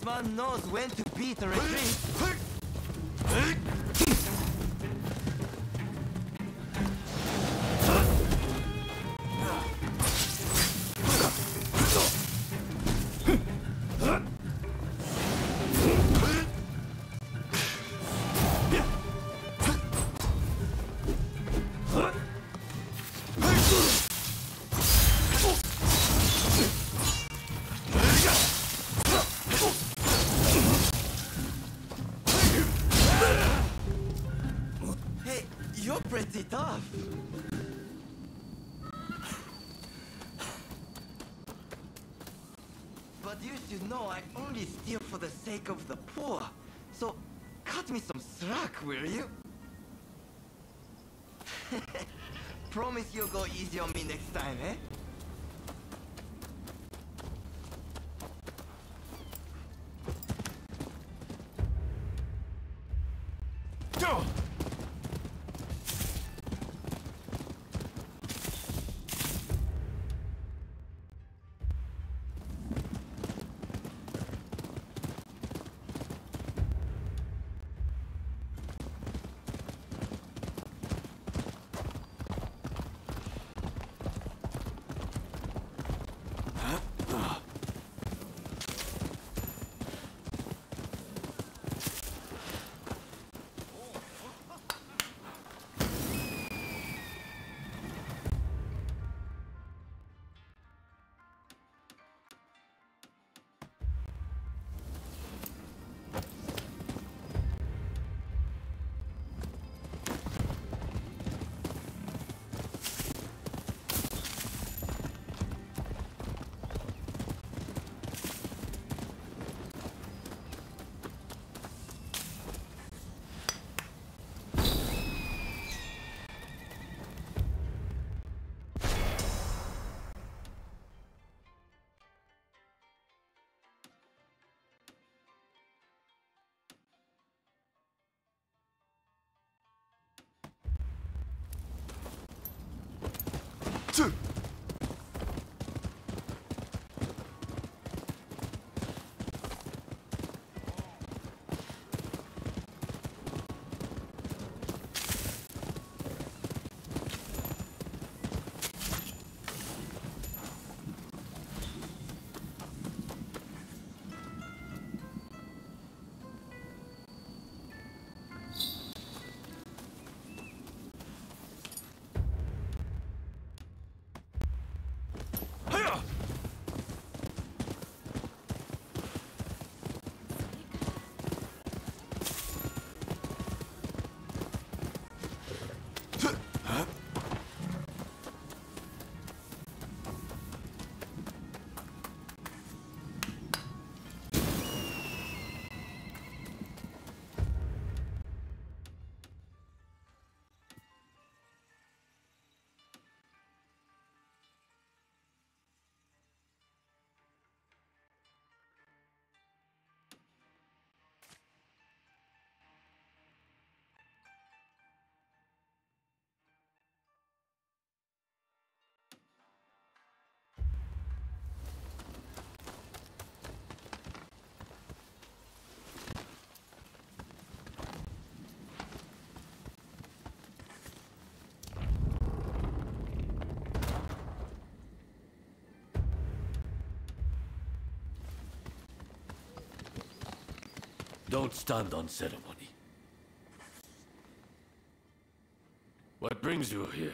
one knows when to beat a retreat. You're pretty tough. But you should know I only steal for the sake of the poor. So, cut me some slack, will you? Promise you'll go easy on me next time, eh? Go! Don't stand on ceremony. What brings you here?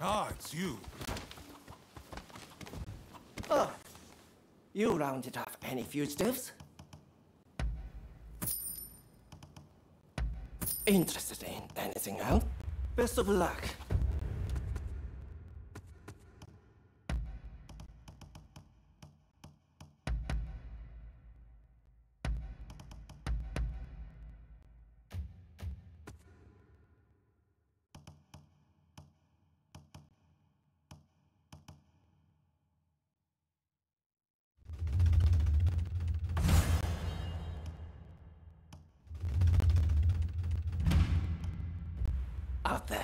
Ah, it's you. Oh, you rounded up any fugitives? Interested in anything else? Best of luck. Out there.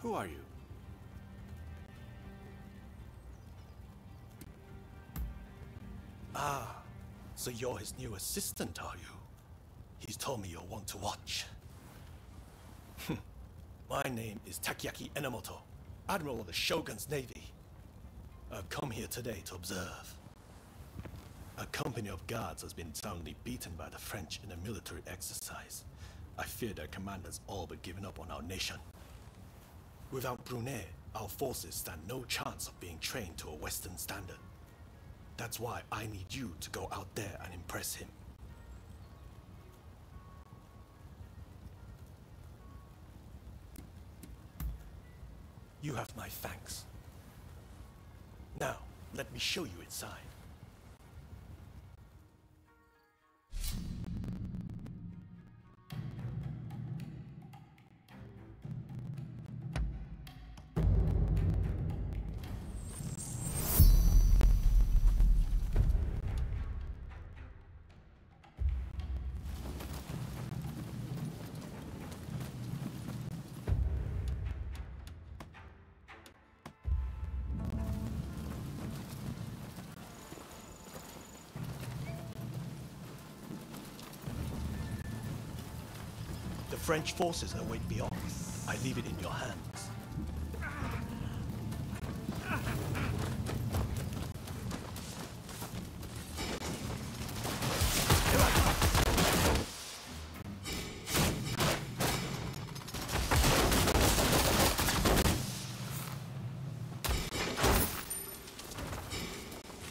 Who are you? Ah, so you're his new assistant, are you? He's told me you'll want to watch. My name is Takeaki Enomoto, Admiral of the Shogun's Navy. I've come here today to observe. A company of guards has been soundly beaten by the French in a military exercise. I fear their commanders all but given up on our nation. Without Brunei, our forces stand no chance of being trained to a Western standard. That's why I need you to go out there and impress him. You have my thanks. Now, let me show you inside. The French forces await beyond. I leave it in your hands.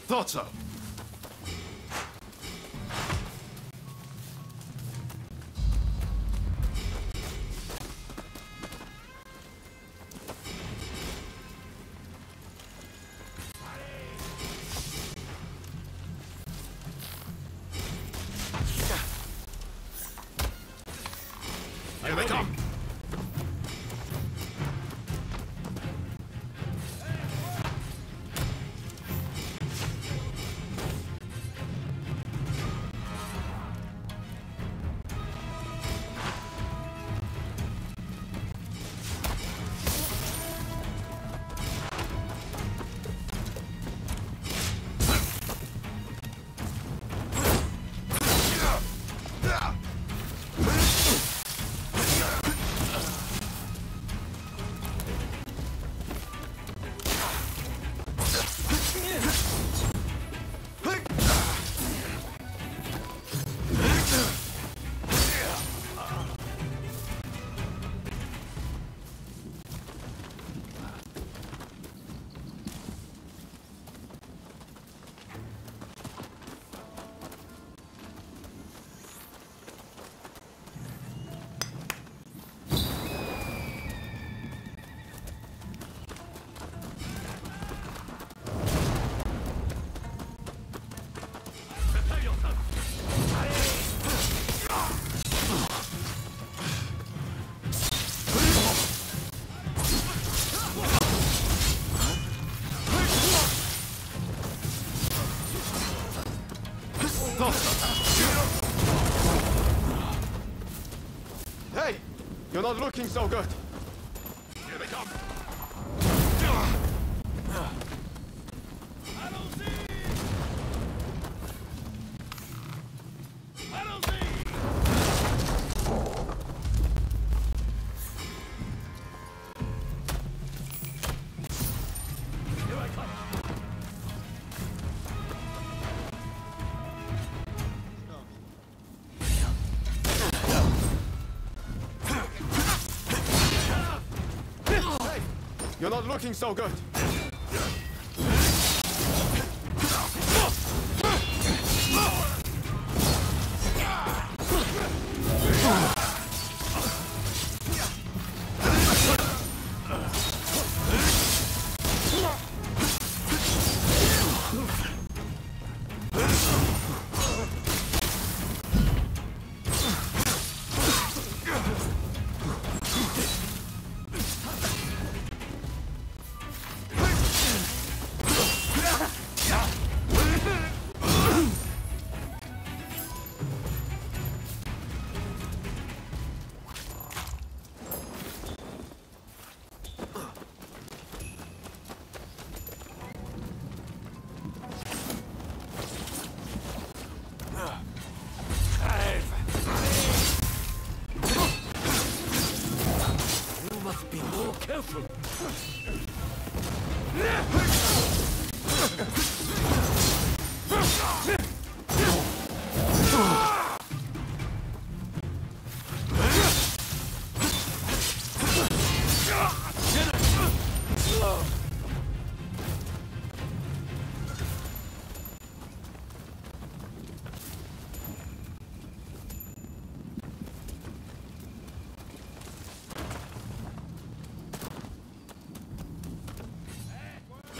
Thought so. Here they come. You're not looking so good. Here they come. I don't see! I don't see! Here I come! You're not looking so good. You must be more careful.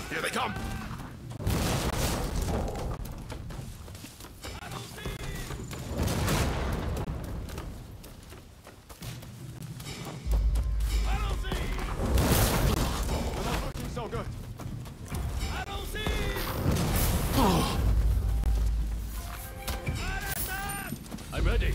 Here they come. I don't see! You're not looking so good. I don't see! I'm ready.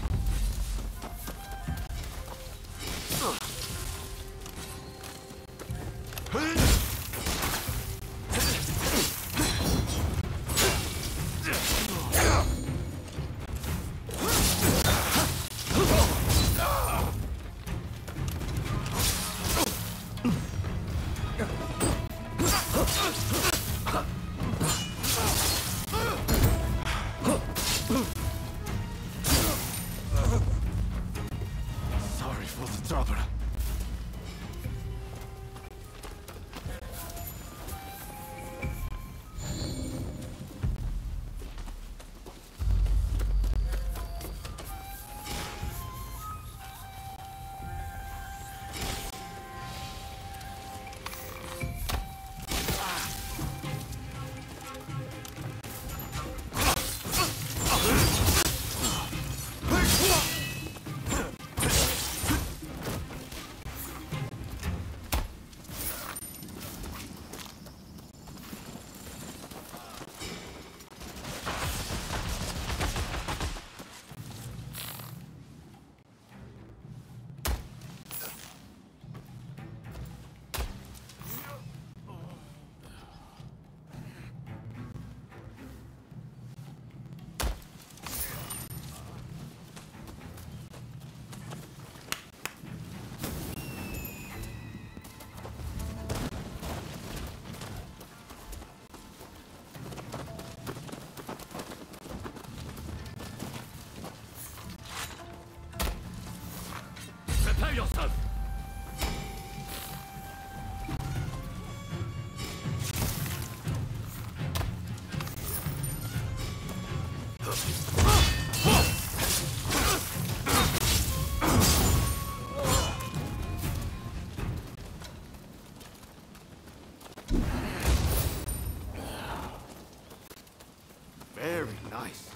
Sorry for the trouble. Prepare yourself! Very nice.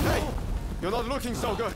Hey! You're not looking so good.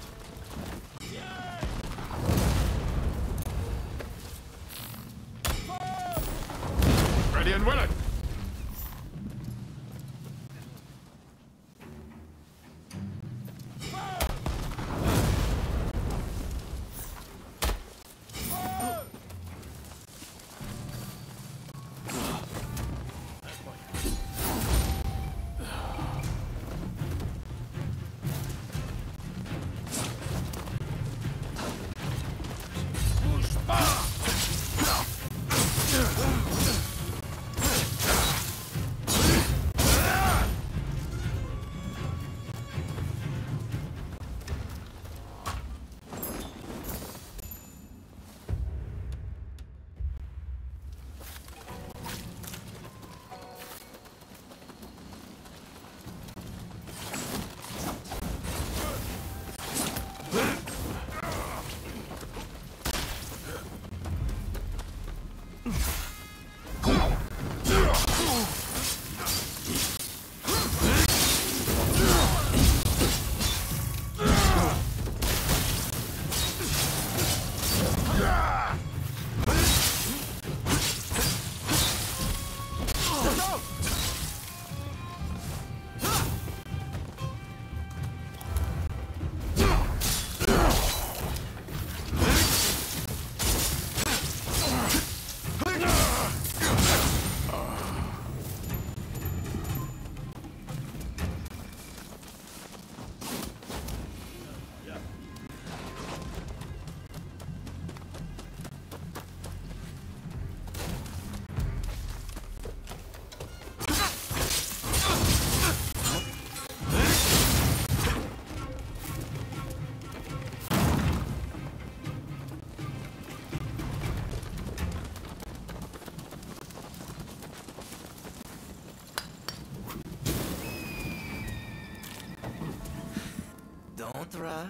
Don't rush.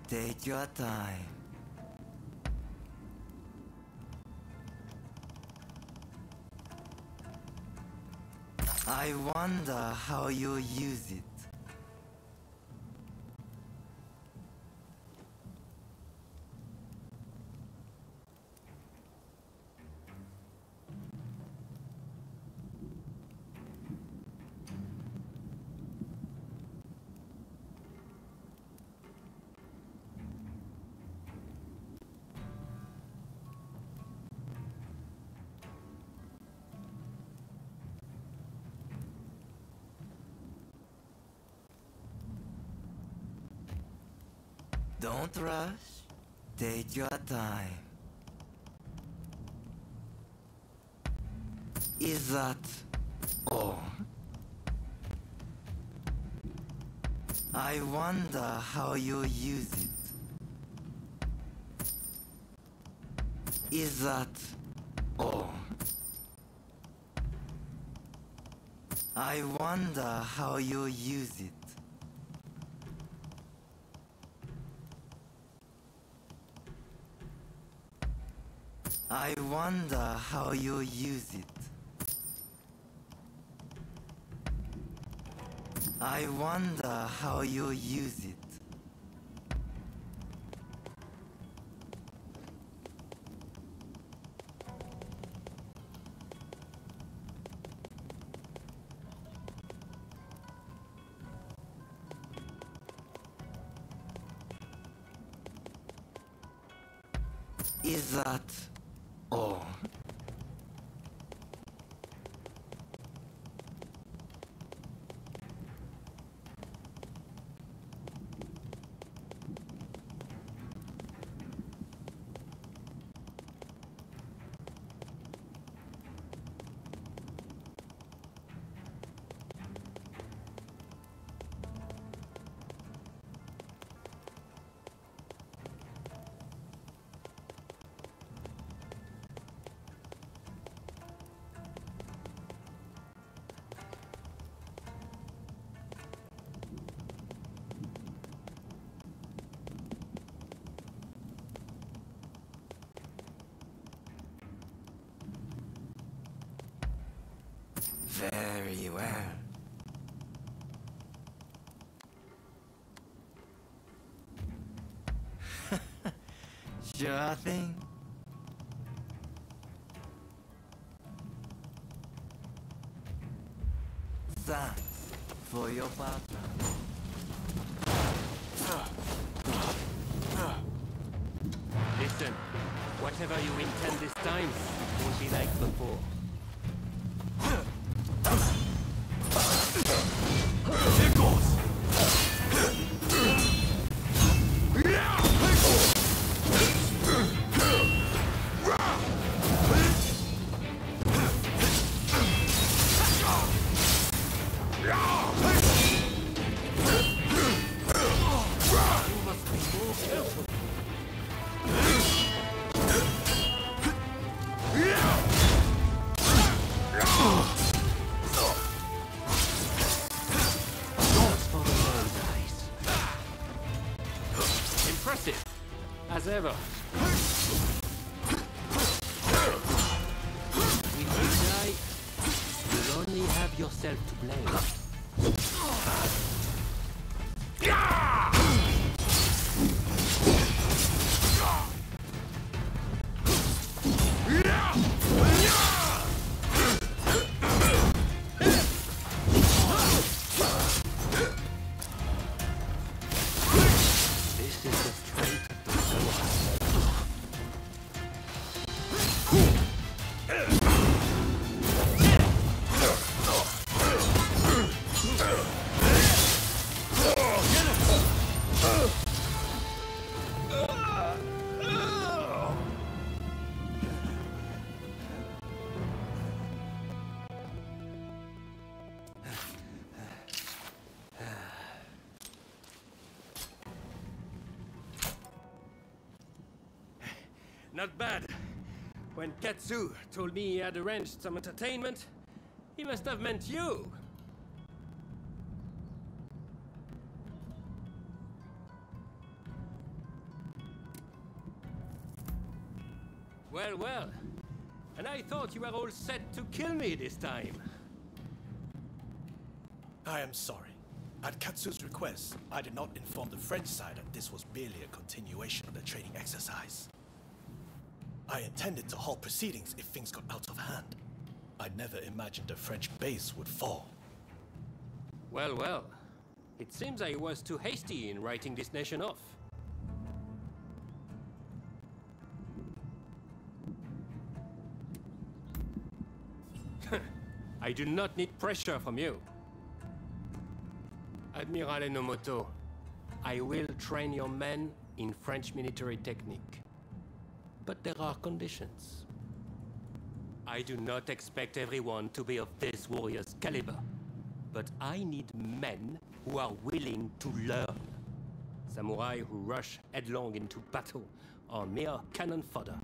Take your time. I wonder how you use it. Don't rush. Take your time. Is that all? I wonder how you use it. Is that all? I wonder how you use it. I wonder how you use it. I wonder how you use it. Is that all? Very well. Sure thing. Thanks for your partner. Listen, whatever you intend this time won't be like before. Here goes! Impressive, as ever. If you die, you'll only have yourself to blame. This is the strength of the Samurai. Not bad. When Katsu told me he had arranged some entertainment, he must have meant you. Well, well. And I thought you were all set to kill me this time. I am sorry. At Katsu's request, I did not inform the French side that this was merely a continuation of the training exercise. I intended to halt proceedings if things got out of hand. I never imagined the French base would fall. Well, well. It seems I was too hasty in writing this nation off. I do not need pressure from you. Admiral Enomoto, I will train your men in French military technique. But there are conditions. I do not expect everyone to be of this warrior's caliber, but I need men who are willing to learn. Samurai who rush headlong into battle are mere cannon fodder.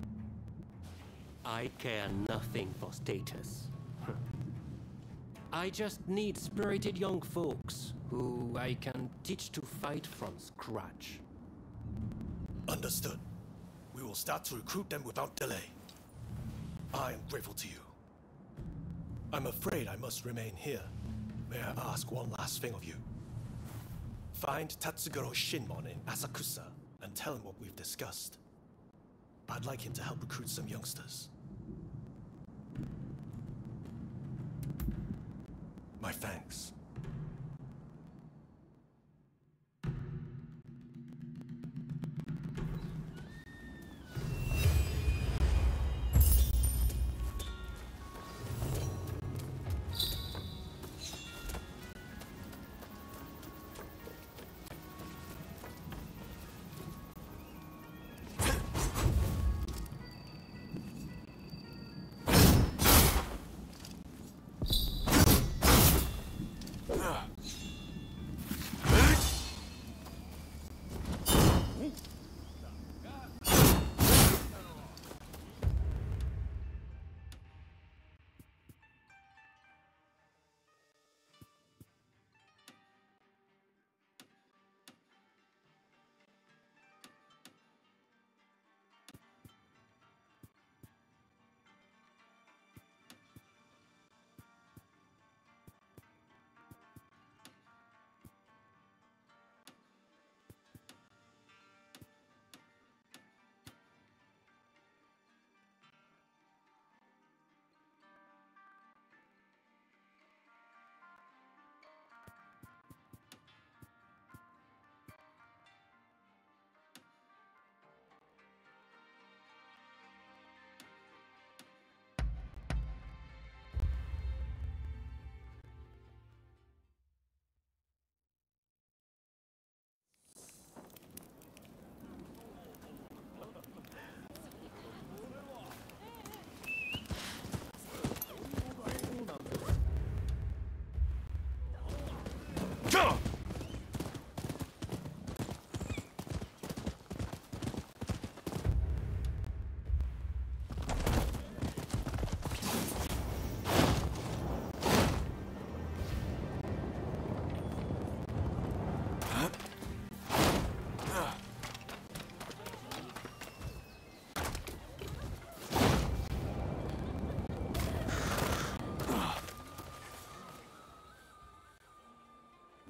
I care nothing for status. I just need spirited young folks who I can teach to fight from scratch. Understood. We will start to recruit them without delay. I am grateful to you. I'm afraid I must remain here. May I ask one last thing of you? Find Tatsugoro Shinmon in Asakusa and tell him what we've discussed. I'd like him to help recruit some youngsters. My thanks.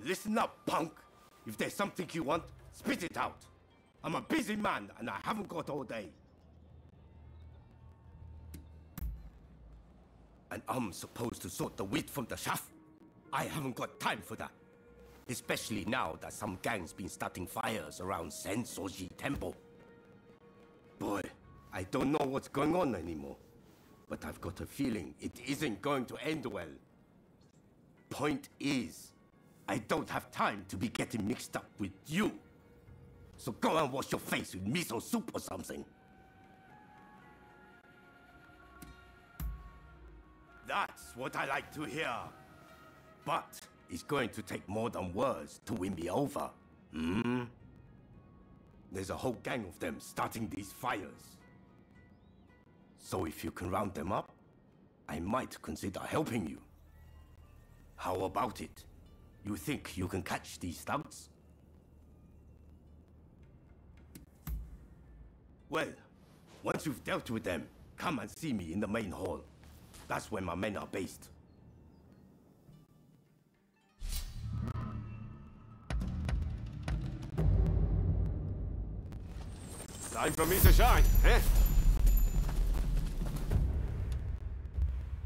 Listen up, punk. If there's something you want, spit it out. I'm a busy man, and I haven't got all day. And I'm supposed to sort the wheat from the chaff? I haven't got time for that. Especially now that some gang's been starting fires around Sensoji Temple. Boy, I don't know what's going on anymore. But I've got a feeling it isn't going to end well. Point is, I don't have time to be getting mixed up with you. So go and wash your face with miso soup or something. That's what I like to hear. But it's going to take more than words to win me over. There's a whole gang of them starting these fires. So if you can round them up, I might consider helping you. How about it? You think you can catch these thugs? Well, Once you've dealt with them, come and see me in the main hall. That's where my men are based. Time for me to shine, eh?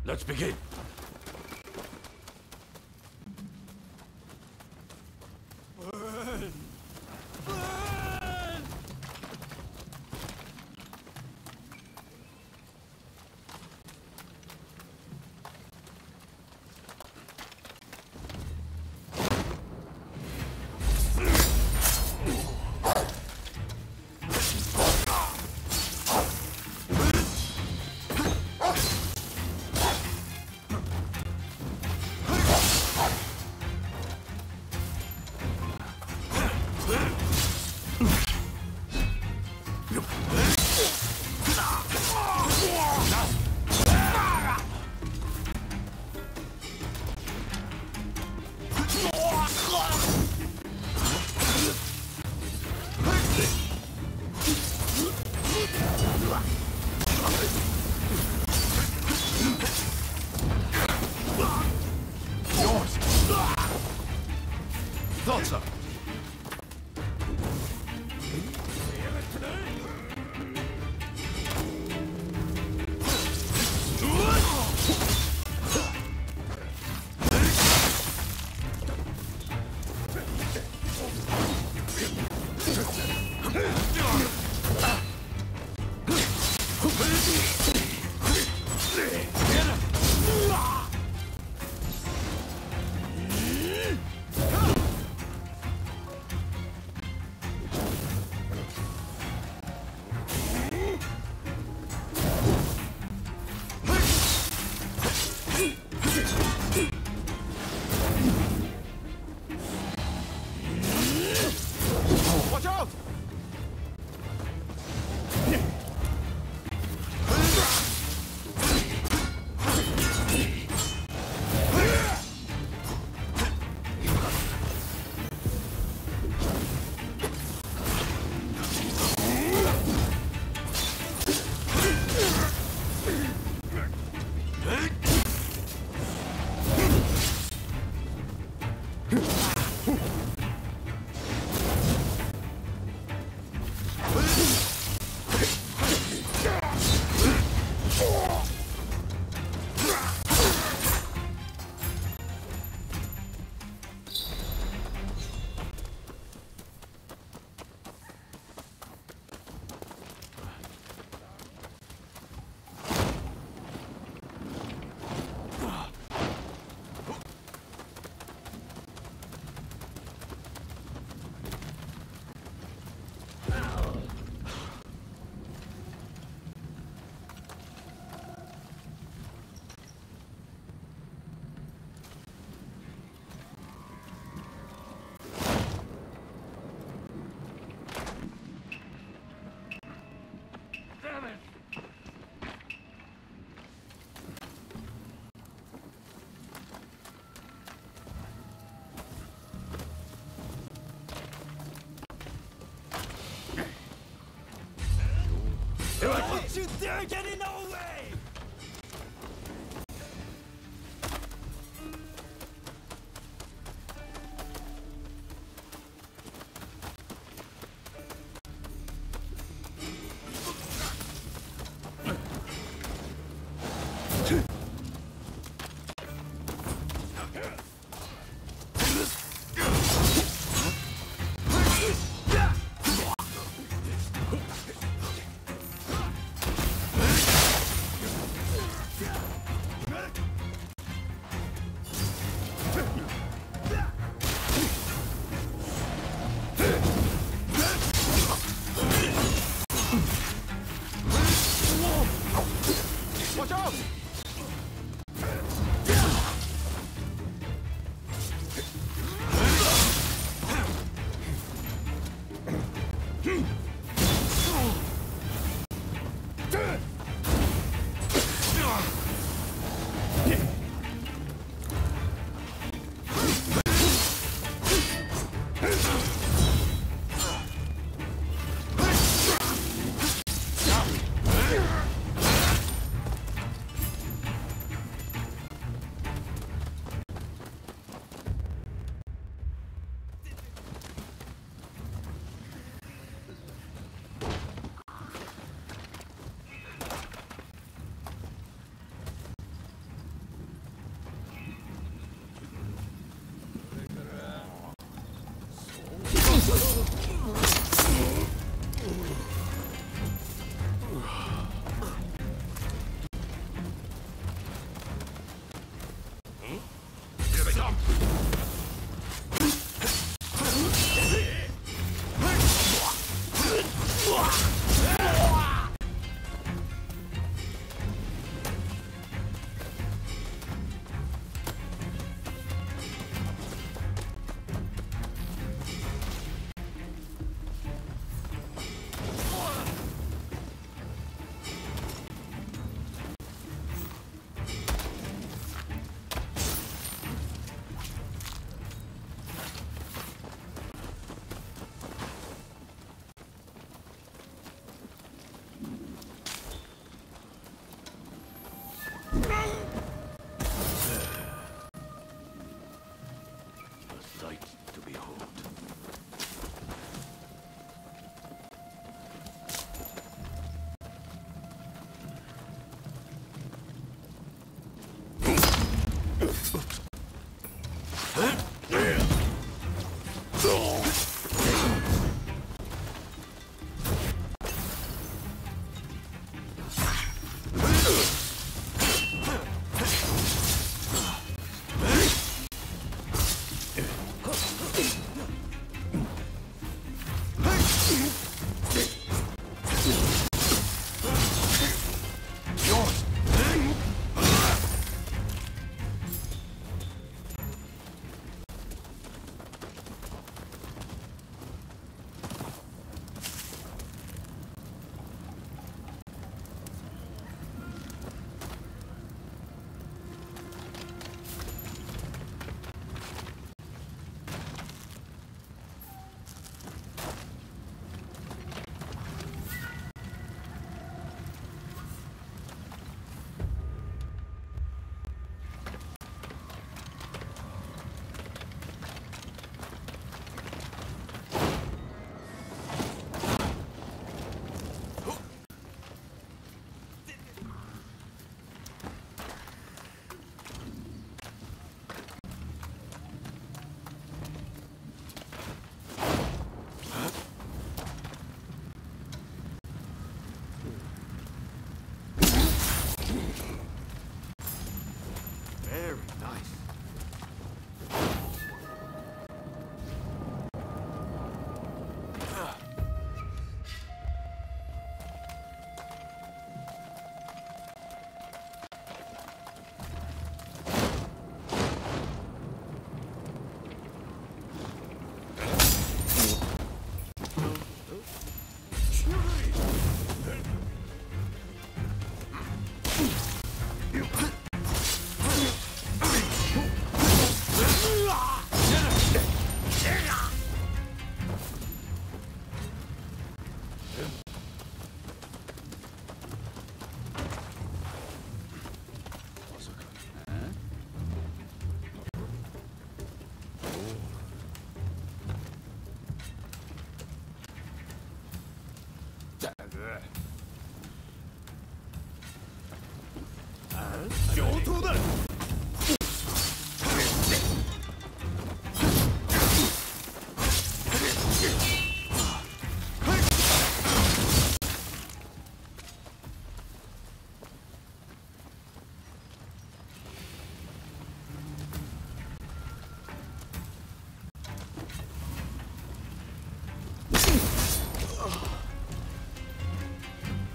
Let's begin. Thought so. Watch out! Don't you dare get in our way! Watch out!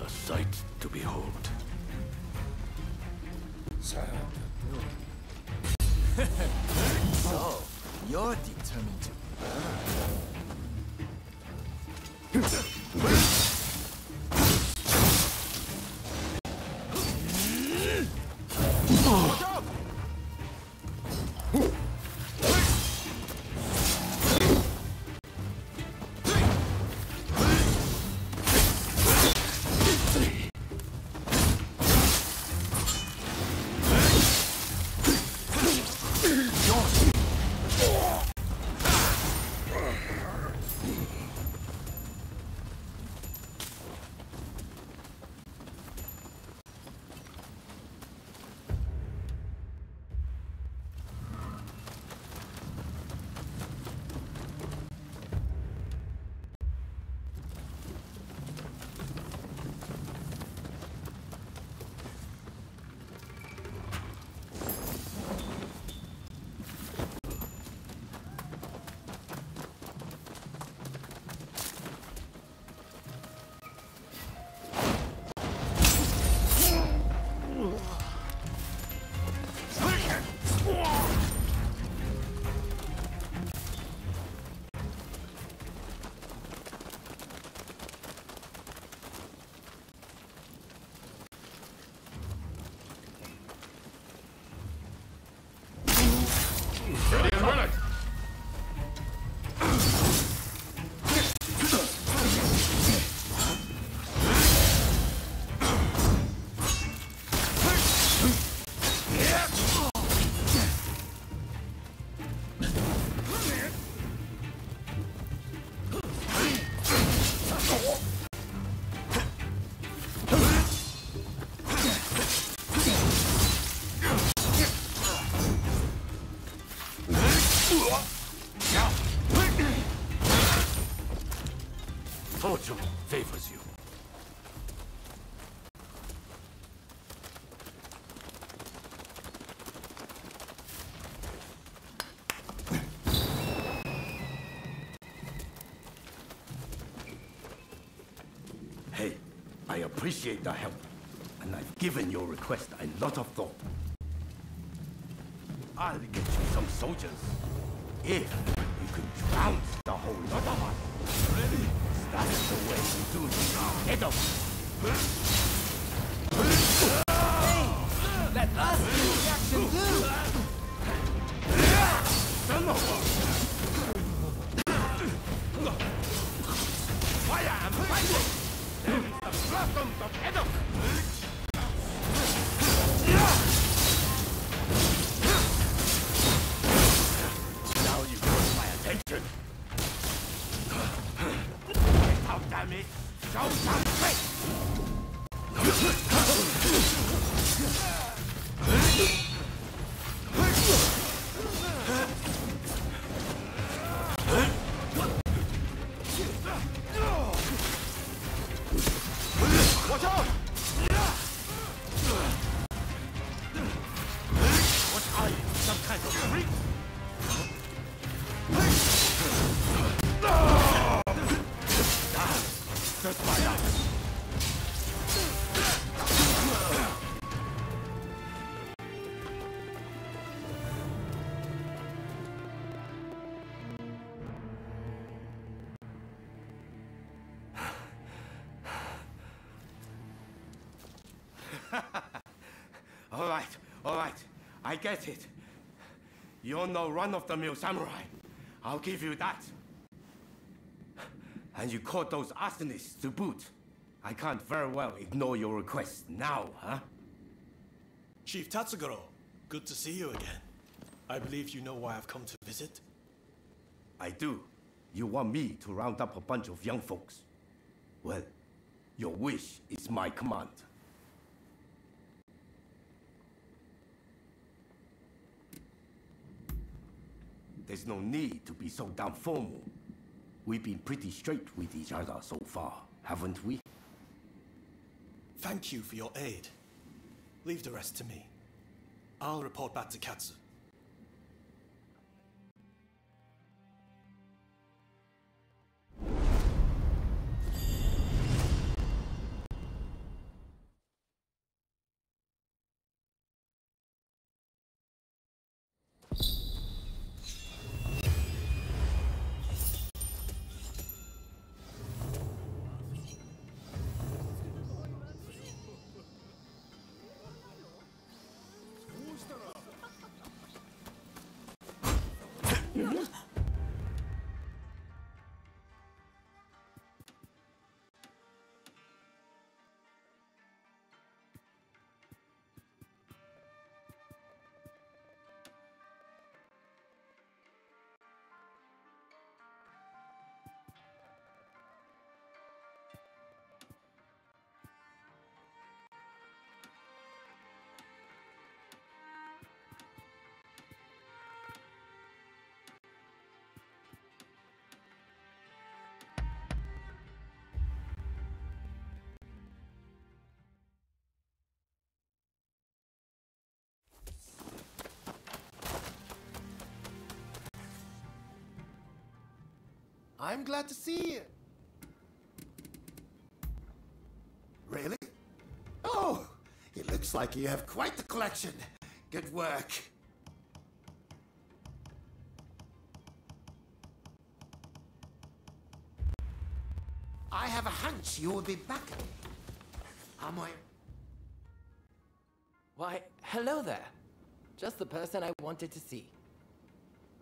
A sight to behold. So, you're determined to Fortune favors you. Hey, I appreciate the help, and I've given your request a lot of thought. I'll get you some soldiers, if you can trounce the whole lot of us. Ready? That's the way we do it now. Head up! let us do the action too! Fire and fighting! There is the blossom of Edom! Now you've got my attention. Get out, damn it! Show some strength! Watch out! What are you? Some kind of freak? Just my luck. get it. You're no run-of-the-mill samurai. I'll give you that. And you caught those arsonists to boot. I can't very well ignore your request now, huh? Chief Tatsugoro, good to see you again. I believe you know why I've come to visit. I do. You want me to round up a bunch of young folks? Well, your wish is my command. There's no need to be so damn formal. We've been pretty straight with each other so far, haven't we? Thank you for your aid. Leave the rest to me. I'll report back to Katsu. I'm glad to see you. Really? Oh, it looks like you have quite the collection. Good work. I have a hunch you will be back. Am I? Why, hello there. Just the person I wanted to see.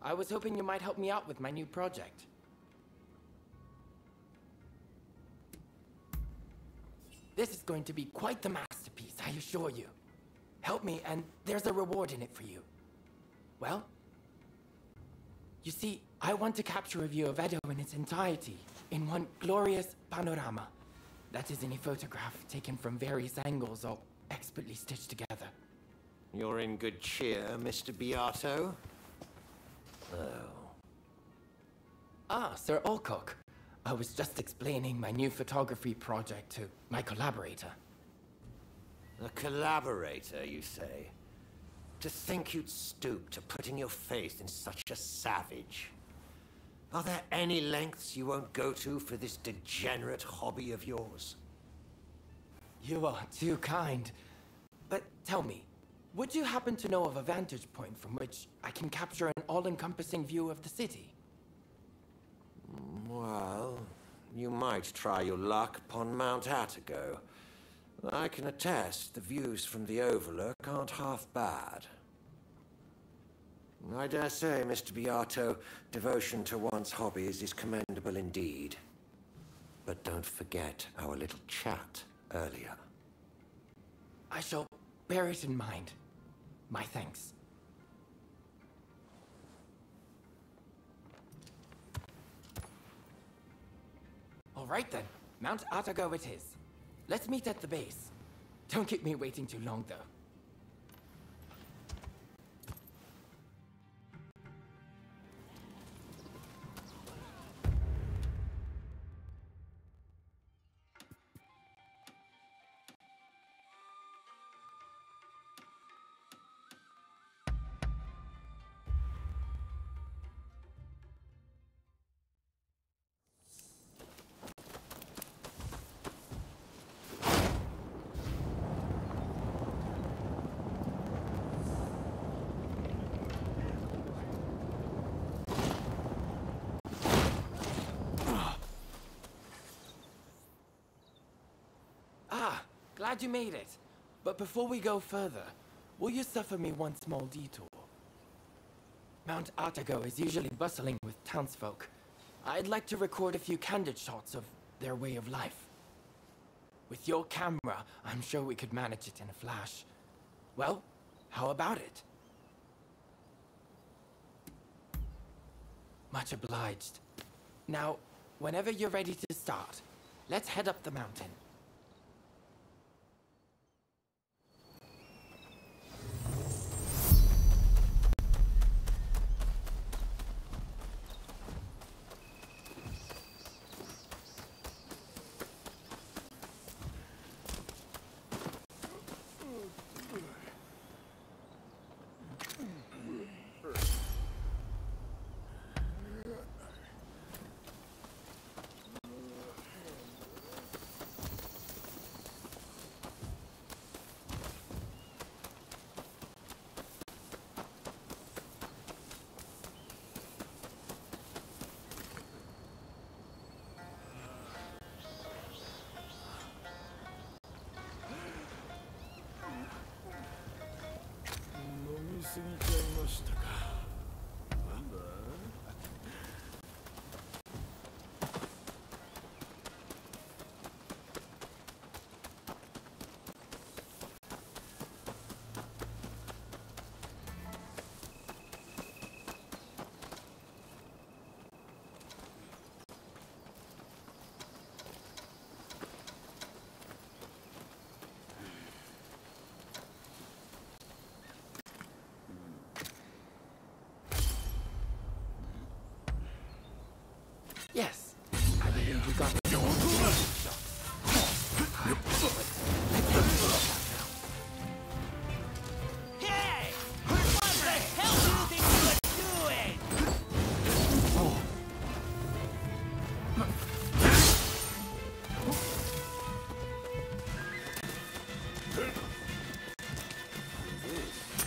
I was hoping you might help me out with my new project. This is going to be quite the masterpiece, I assure you. Help me, and there's a reward in it for you. Well, you see, I want to capture a view of Edo in its entirety, in one glorious panorama. That is in a photograph taken from various angles, all expertly stitched together. You're in good cheer, Mr. Beato. Oh. Ah, Sir Alcock. I was just explaining my new photography project to my collaborator. A collaborator, you say? To think you'd stoop to putting your faith in such a savage. Are there any lengths you won't go to for this degenerate hobby of yours? You are too kind. But tell me, would you happen to know of a vantage point from which I can capture an all-encompassing view of the city? Well, you might try your luck upon Mount Attigo. I can attest the views from the Overlook aren't half bad. I dare say, Mr. Beato, devotion to one's hobbies is commendable indeed. But don't forget our little chat earlier. I shall bear it in mind. My thanks. All right then, Mount Atago it is. Let's meet at the base. Don't keep me waiting too long, though. Glad you made it. But before we go further, will you suffer me one small detour? Mount Atago is usually bustling with townsfolk. I'd like to record a few candid shots of their way of life. With your camera, I'm sure we could manage it in a flash. Well, how about it? Much obliged. Now, whenever you're ready to start, let's head up the mountain. Yes, I believe you got it. Hey! What the hell do you think you were doing?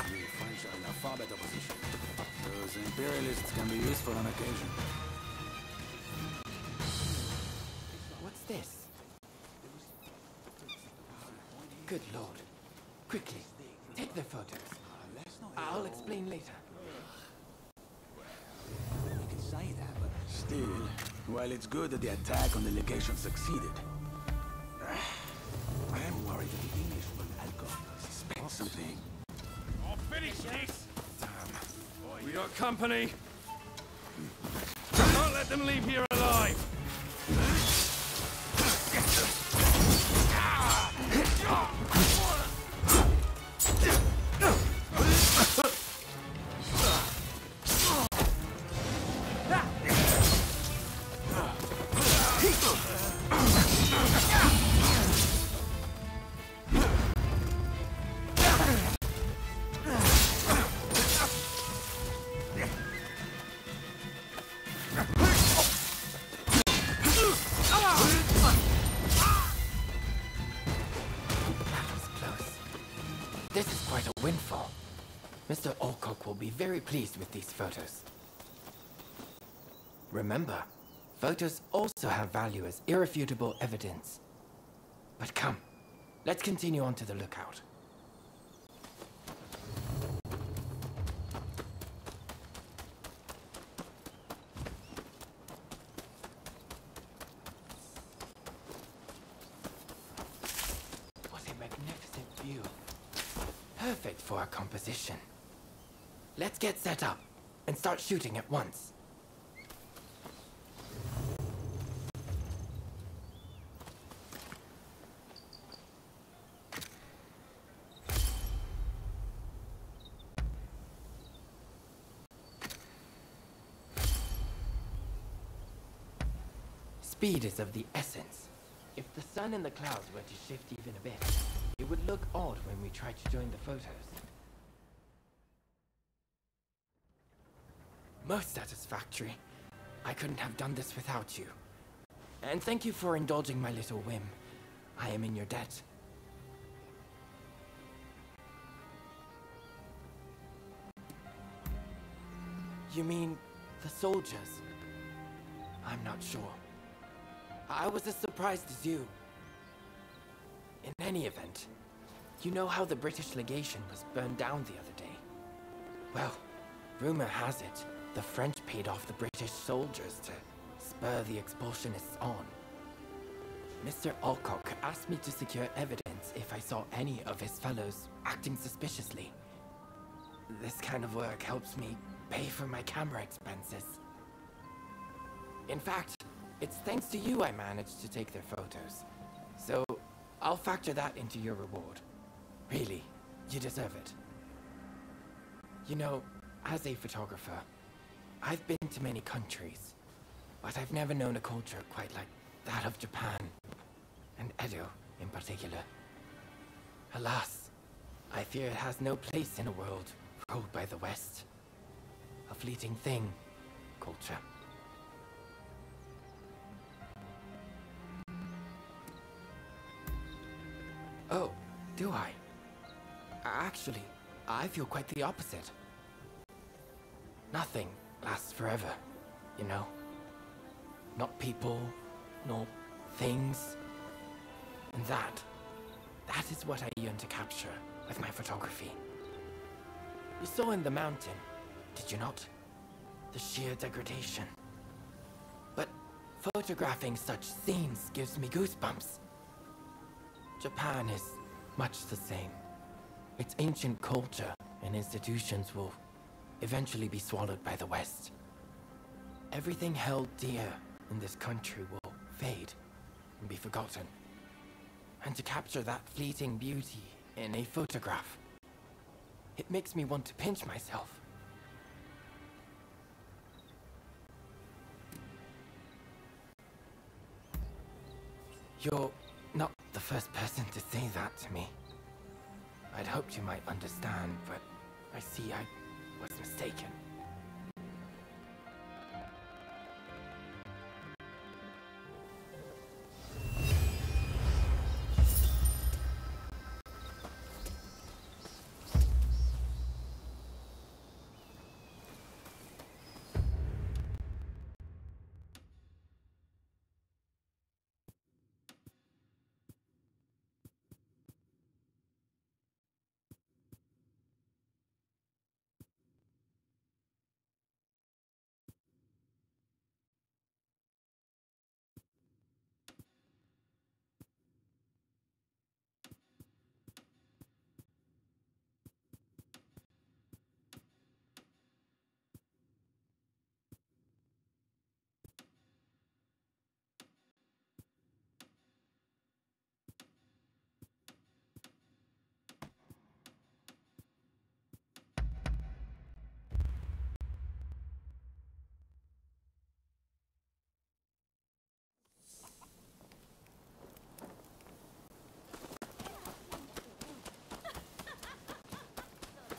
The French are in a far better position. Those imperialists can be useful on occasion. What's this? Good lord. Quickly, take the photos. I'll explain later. You can say that, but... Still, while it's good that the attack on the legation succeeded, I am worried that the Englishman, Alcon, suspects something. I'll finish this! We got company. Can't let them leave here alive. This is quite a windfall. Mr. Alcock will be very pleased with these photos. Remember, photos also have value as irrefutable evidence. But come, let's continue on to the lookout. What a magnificent view. Perfect for our composition. Let's get set up and start shooting at once. Speed is of the essence. If the sun and the clouds were to shift even a bit, it would look odd when we try to join the photos. Most satisfactory. I couldn't have done this without you. And thank you for indulging my little whim. I am in your debt. You mean the soldiers? I'm not sure. I was as surprised as you. In any event, You know how the British legation was burned down the other day? Well, rumor has it, the French paid off the British soldiers to spur the expulsionists on. Mr. Alcock asked me to secure evidence if I saw any of his fellows acting suspiciously. This kind of work helps me pay for my camera expenses. In fact, it's thanks to you I managed to take their photos. So, I'll factor that into your reward. Really, you deserve it. You know, as a photographer, I've been to many countries, but I've never known a culture quite like that of Japan, and Edo in particular. Alas, I fear it has no place in a world ruled by the West. A fleeting thing, culture. Oh, do I? Actually, I feel quite the opposite. Nothing lasts forever, you know? Not people, nor things. And that is what I yearn to capture with my photography. You saw in the mountain, did you not? The sheer degradation. But photographing such scenes gives me goosebumps. Japan is much the same. Its ancient culture and institutions will eventually be swallowed by the West. Everything held dear in this country will fade and be forgotten. And to capture that fleeting beauty in a photograph, it makes me want to pinch myself. You're not the first person to say that to me. I'd hoped you might understand, but I see I was mistaken.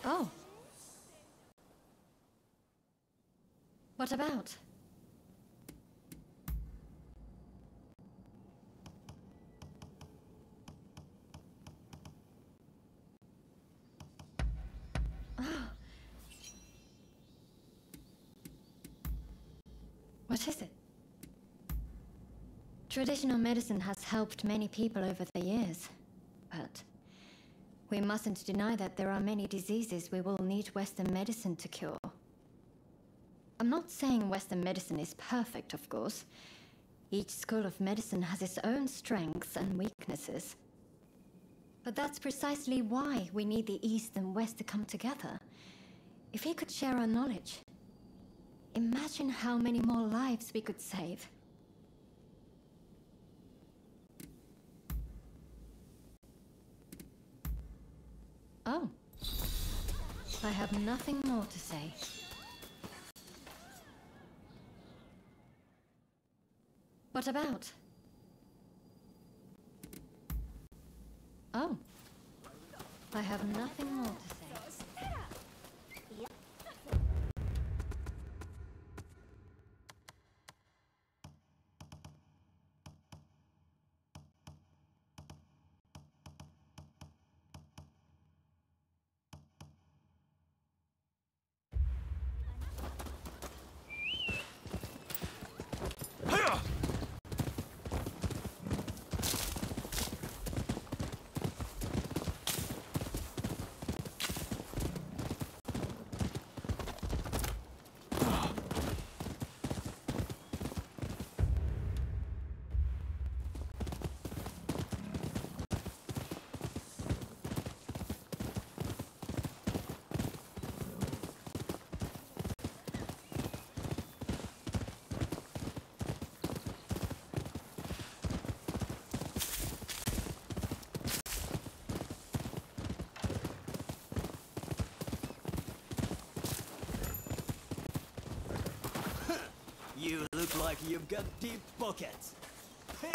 Oh. What about? Oh. What is it? Traditional medicine has helped many people over the years, but we mustn't deny that there are many diseases we will need Western medicine to cure. I'm not saying Western medicine is perfect, of course. Each school of medicine has its own strengths and weaknesses. But that's precisely why we need the East and West to come together. If we could share our knowledge, imagine how many more lives we could save. Oh. I have nothing more to say. What about? Oh. I have nothing more to say. Looks like you've got deep pockets. Hey,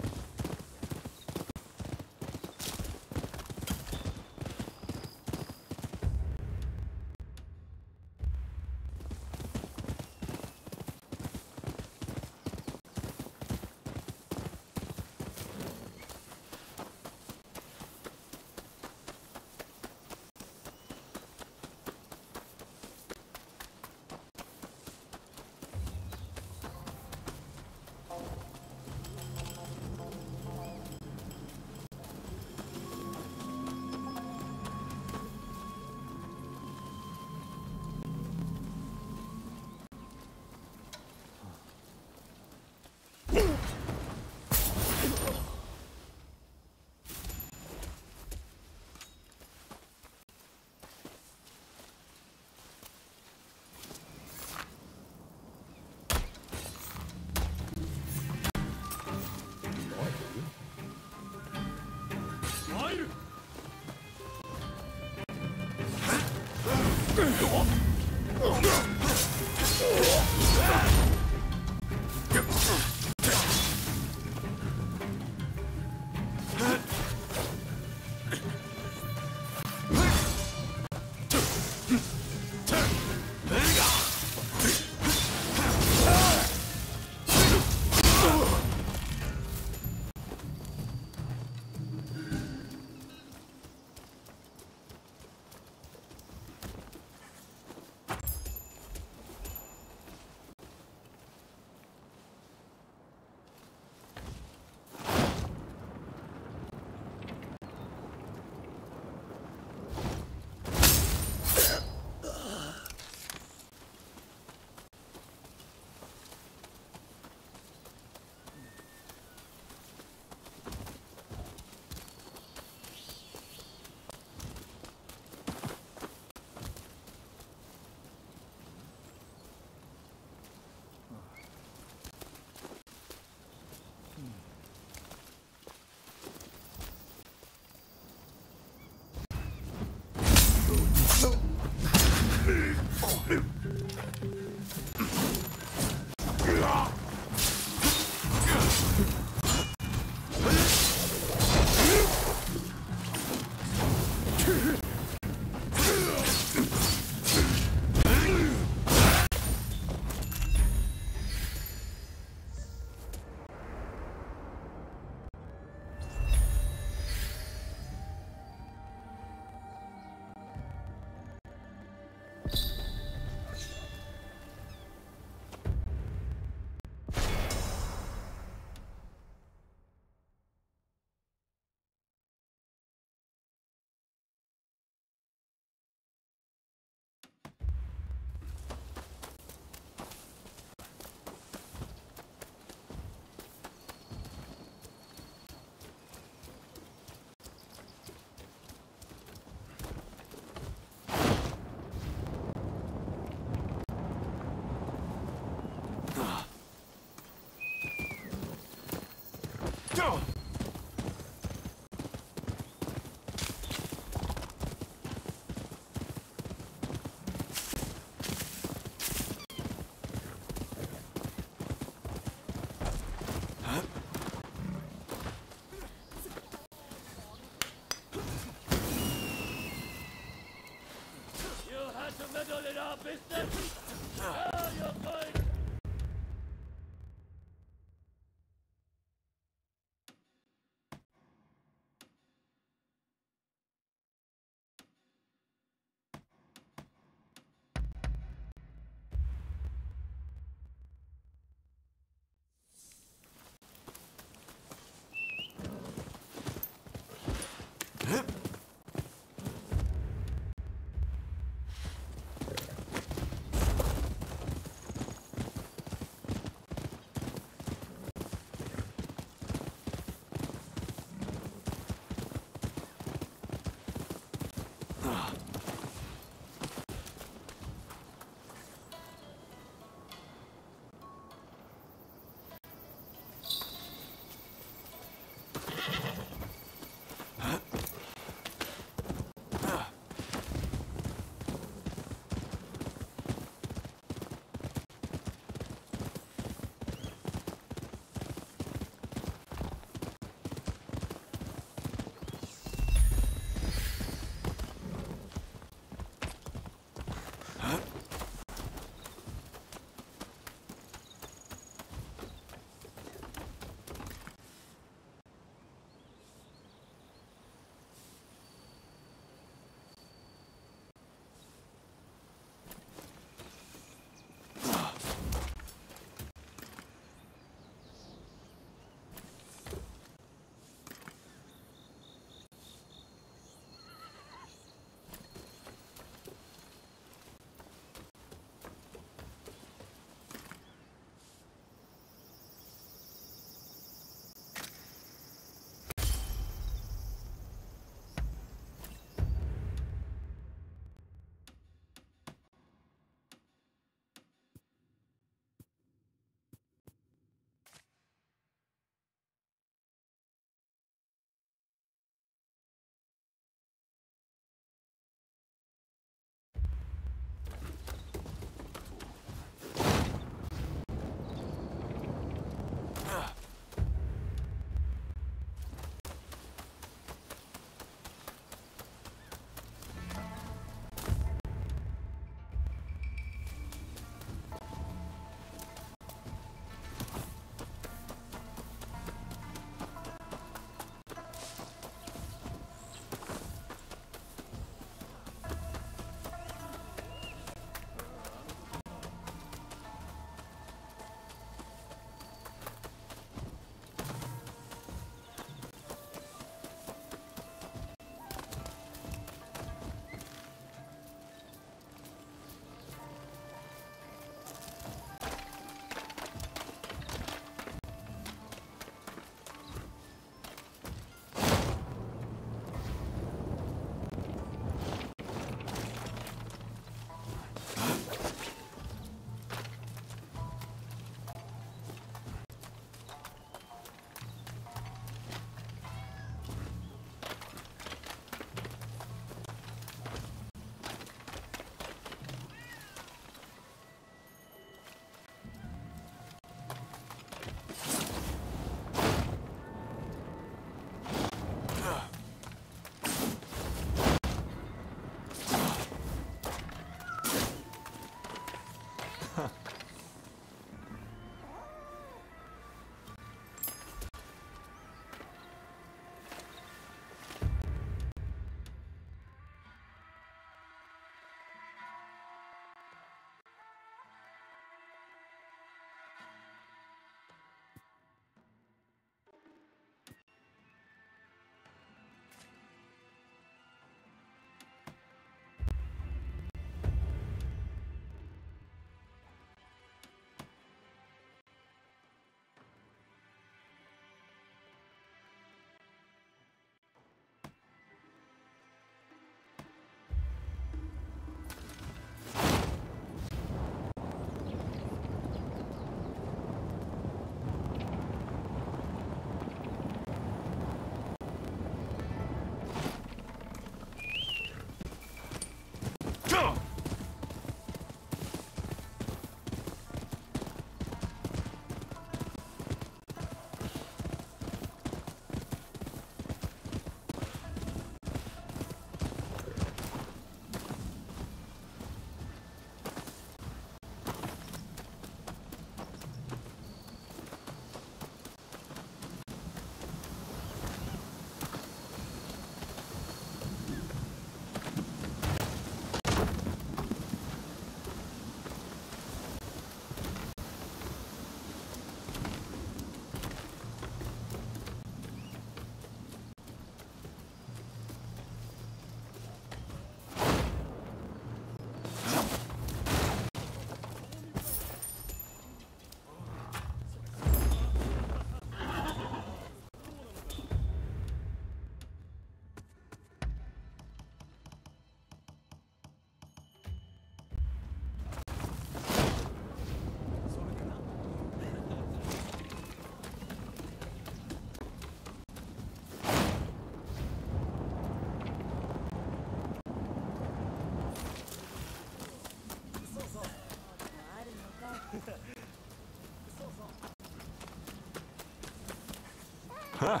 Huh.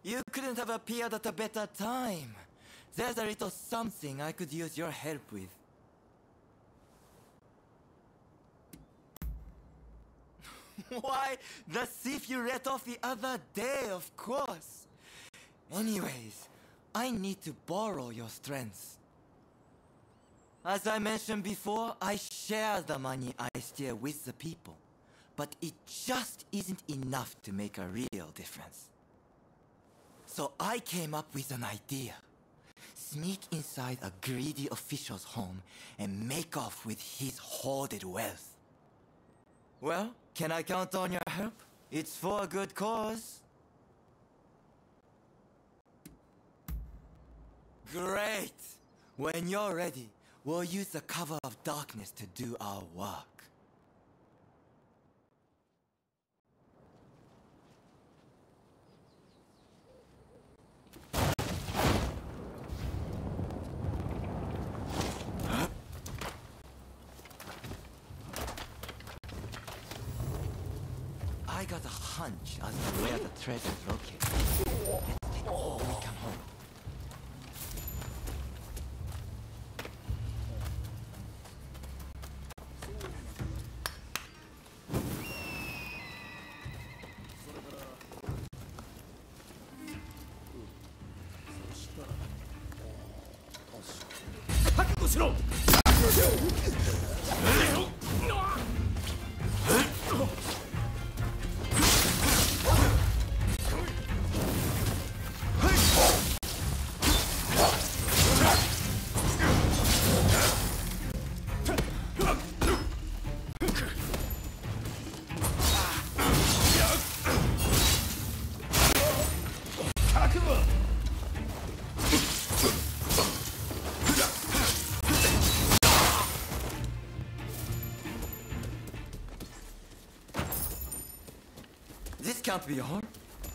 You couldn't have appeared at a better time. There's a little something I could use your help with. Why, the thief you let off the other day, of course. Anyways, I need to borrow your strength. As I mentioned before, I share the money I steal with the people. But it just isn't enough to make a real difference. So I came up with an idea. Sneak inside a greedy official's home and make off with his hoarded wealth. Well, can I count on your help? It's for a good cause. Great! When you're ready, we'll use the cover of darkness to do our work. I got a hunch as to where the treasure is located. Let's take a look when we come home. This can't be all.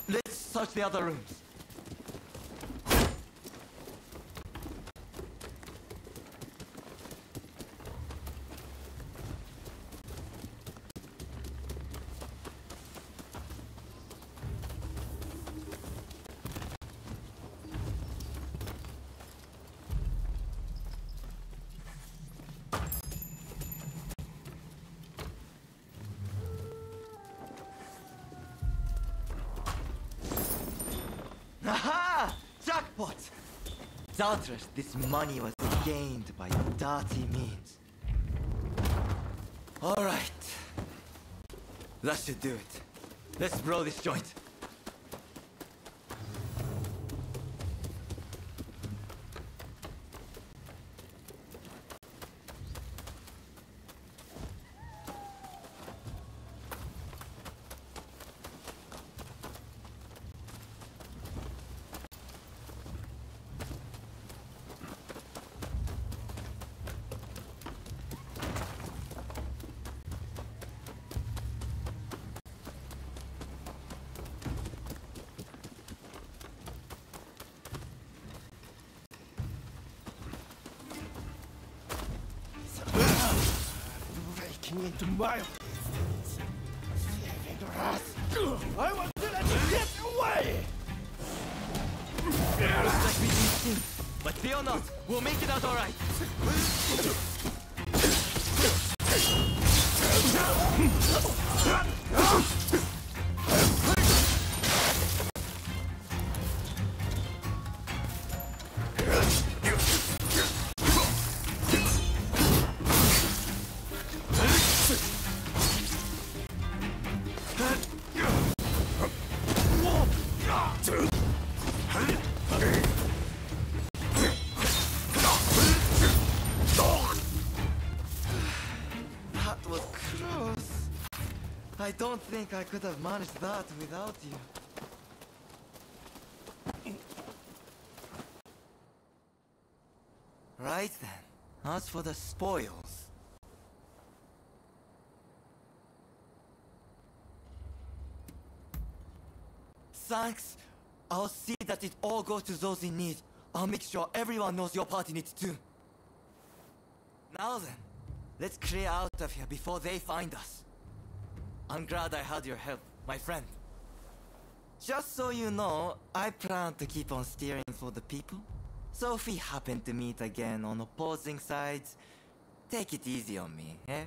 Let's search the other rooms. Aha! Jackpot! Doubtless this money was gained by dirty means. Alright. That should do it. Let's blow this joint. Into my I want to let you get away! Looks like we need him. But fear not, we'll make it out alright. I don't think I could have managed that without you. Right then. As for the spoils... Thanks. I'll see that it all goes to those in need. I'll make sure everyone knows your part in it too. Now then, let's clear out of here before they find us. I'm glad I had your help, my friend. Just so you know, I plan to keep on steering for the people. So if we happen to meet again on opposing sides, take it easy on me, eh?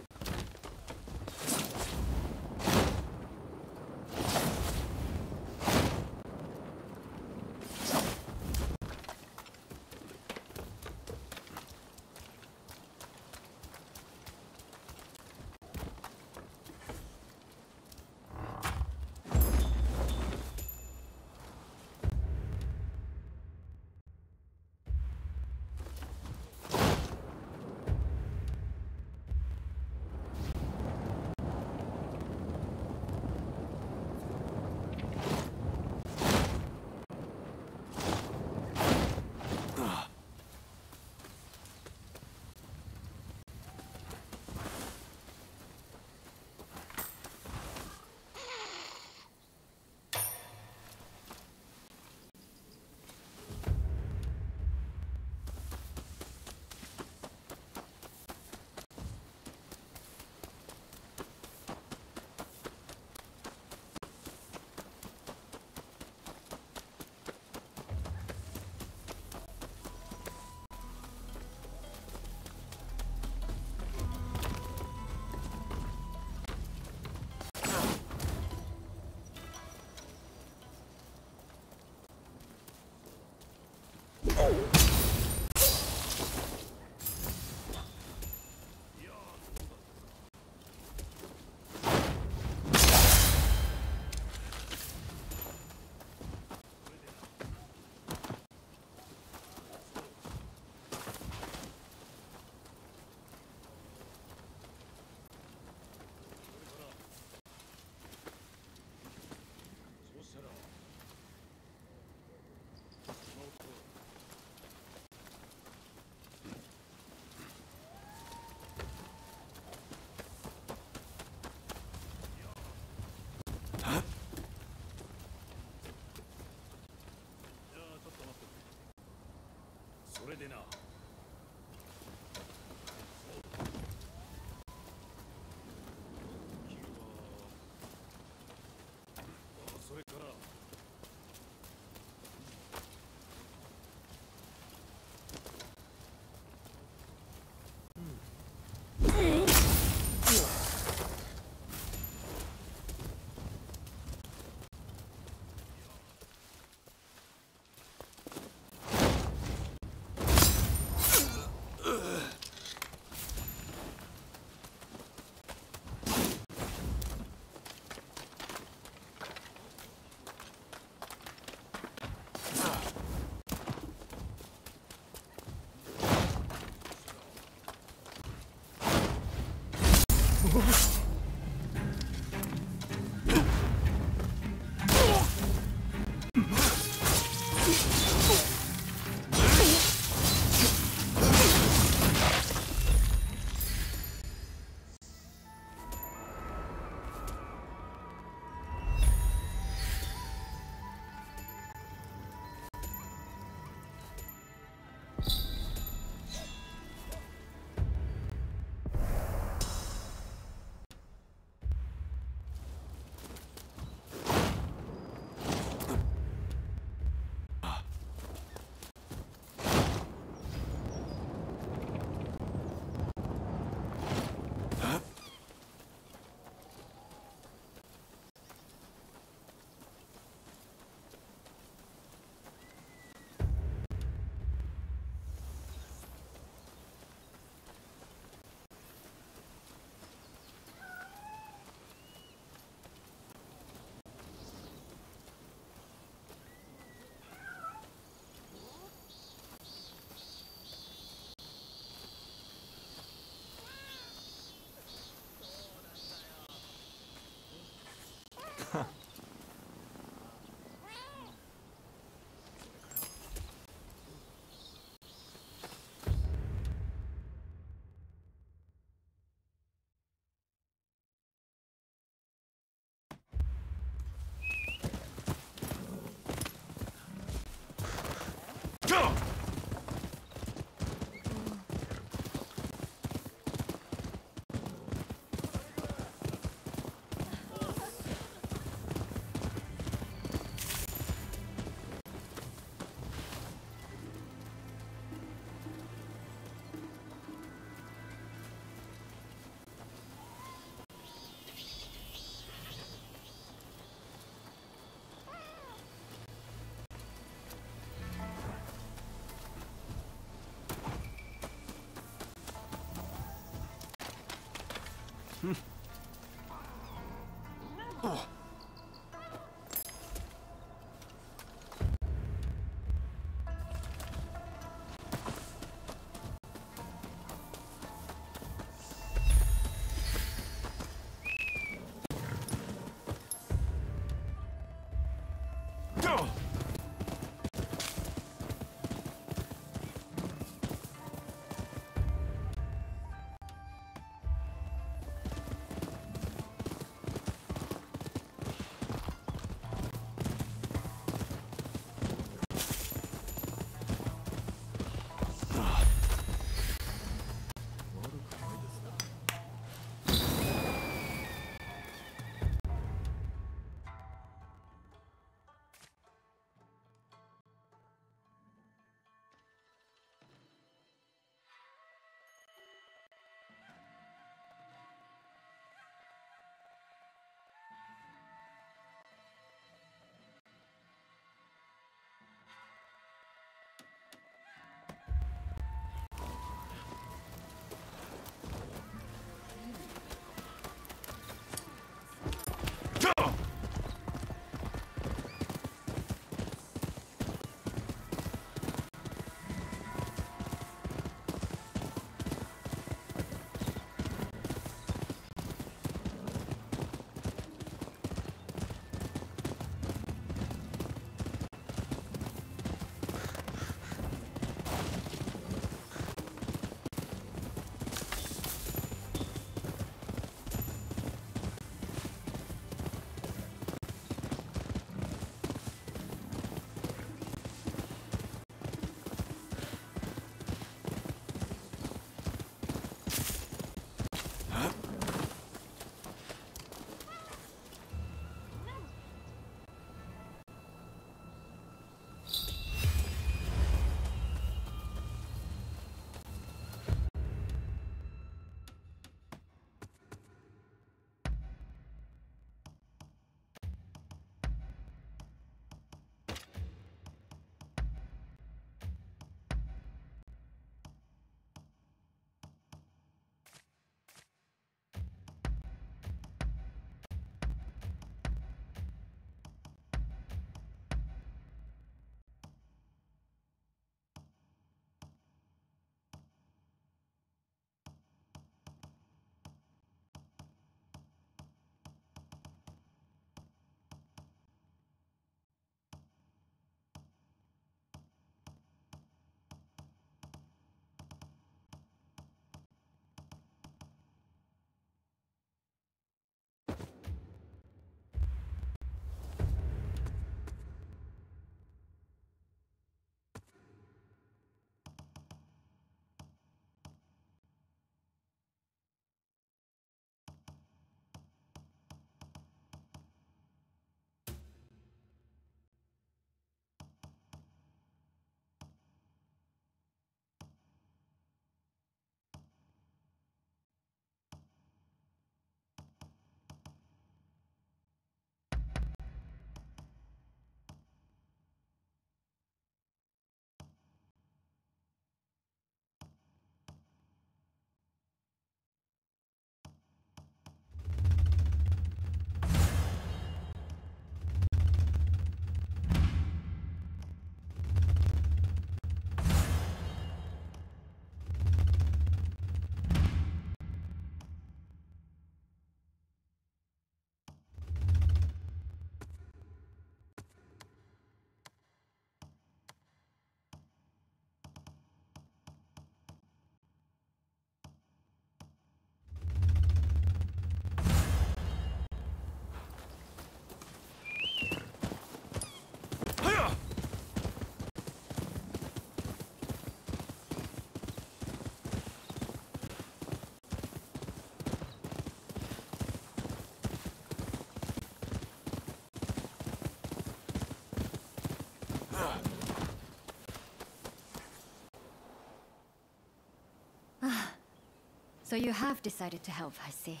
So you have decided to help, I see.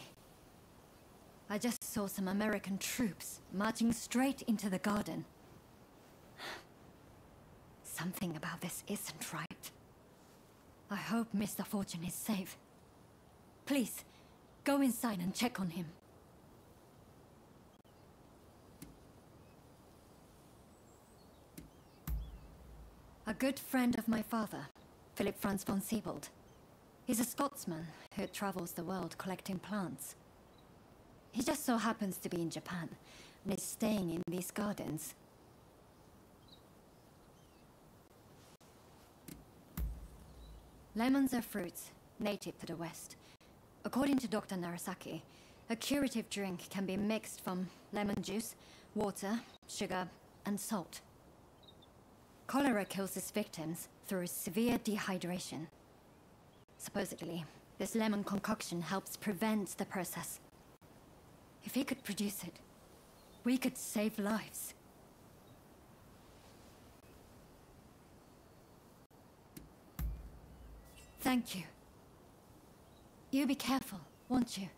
I just saw some American troops marching straight into the garden. Something about this isn't right. I hope Mr. Fortune is safe. Please, go inside and check on him. good friend of my father, Philip Franz von Siebold. He's a Scotsman who travels the world collecting plants. He just so happens to be in Japan and is staying in these gardens. Lemons are fruits native to the West. According to Dr. Narasaki, a curative drink can be mixed from lemon juice, water, sugar, and salt. Cholera kills its victims through severe dehydration. Supposedly, this lemon concoction helps prevent the process. If he could produce it, we could save lives. Thank you. You be careful, won't you?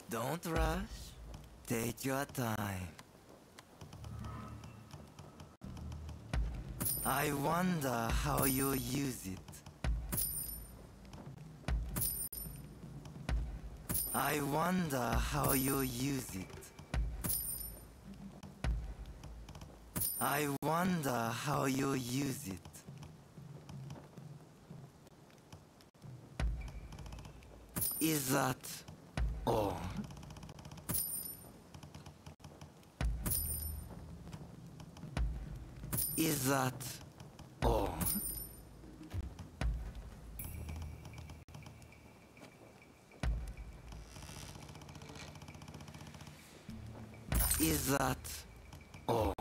Don't rush. Take your time. I wonder how you use it. I wonder how you use it. I wonder how you use it. Is that all? Is that all? Is that all?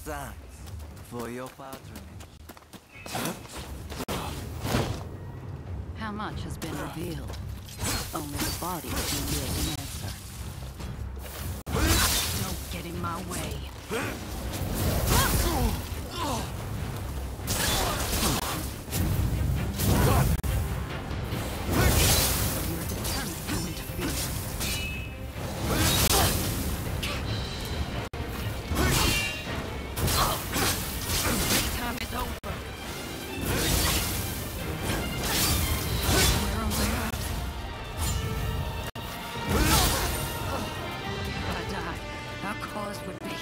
Thanks for your patronage. How much has been revealed? Only the body can yield an answer. Don't get in my way. You're determined to interfere. Time is over. Where am I at? If I die, our cause would be.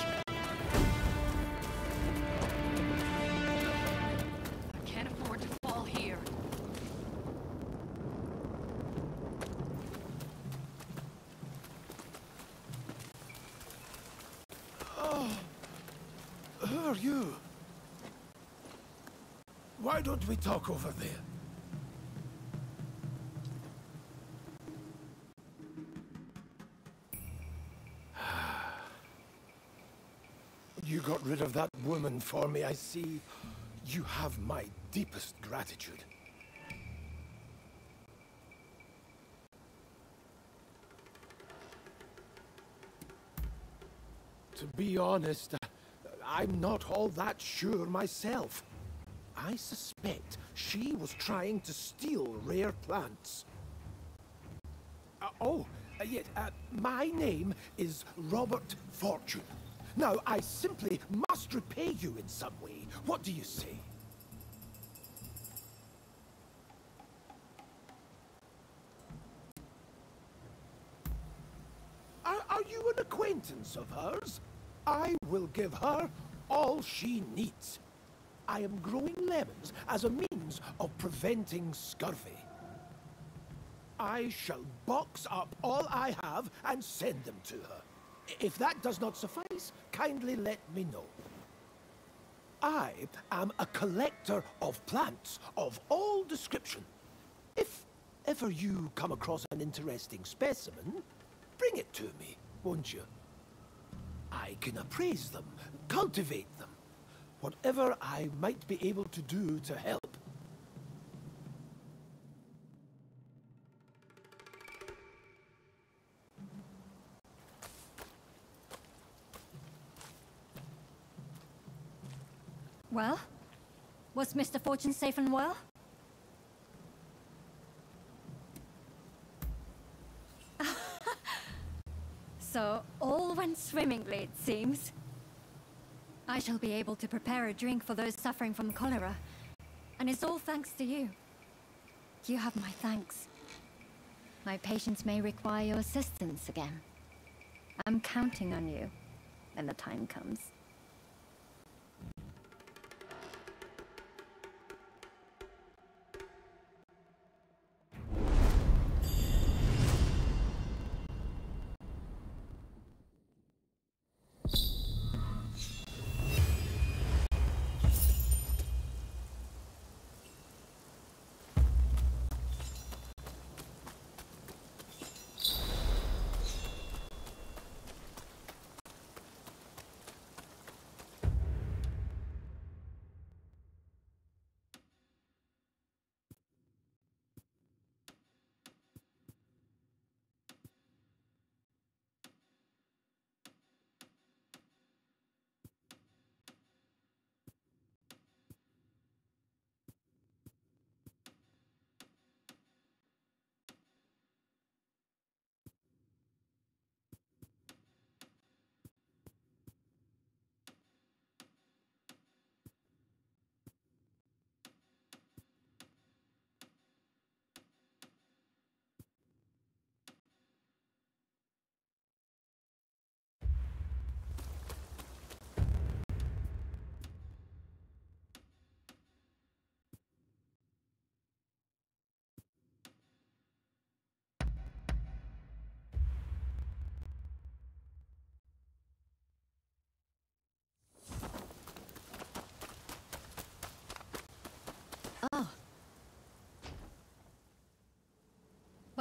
I can't afford to fall here. Who are you? Why don't we talk over there? You got rid of that woman for me, I see. You have my deepest gratitude. To be honest, I'm not all that sure myself. I suspect she was trying to steal rare plants. My name is Robert Fortune. Now, I simply must repay you in some way. What do you say? Are you an acquaintance of hers? I will give her all she needs. I am growing lemons as a means of preventing scurvy. I shall box up all I have and send them to her. If that does not suffice, kindly let me know. I am a collector of plants of all description. If ever you come across an interesting specimen, bring it to me, won't you? I can appraise them, cultivate them, whatever I might be able to do to help. Well? Was Mr. Fortune safe and well? So, all went swimmingly, it seems. I shall be able to prepare a drink for those suffering from cholera. And it's all thanks to you. You have my thanks. My patients may require your assistance again. I'm counting on you when the time comes.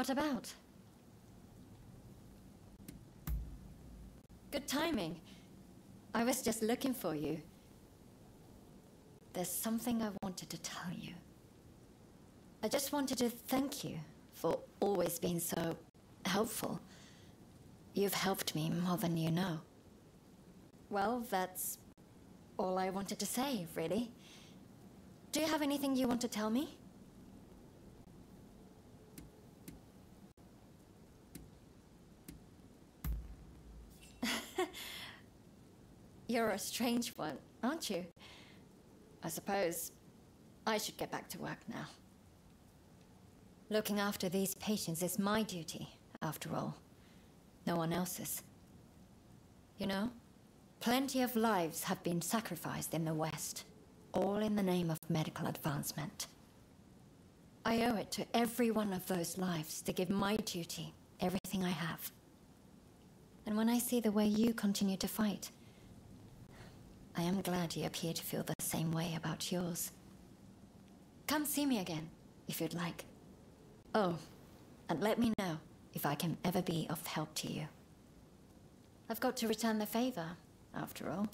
What about? Good timing. I was just looking for you. There's something I wanted to tell you. I just wanted to thank you for always being so helpful. You've helped me more than you know. Well, that's all I wanted to say, really. Do you have anything you want to tell me? You're a strange one, aren't you? I suppose I should get back to work now. Looking after these patients is my duty, after all. No one else's. You know, plenty of lives have been sacrificed in the West, all in the name of medical advancement. I owe it to every one of those lives to give my duty everything I have. And when I see the way you continue to fight, I am glad you appear to feel the same way about yours. Come see me again, if you'd like. Oh, and let me know if I can ever be of help to you. I've got to return the favor, after all.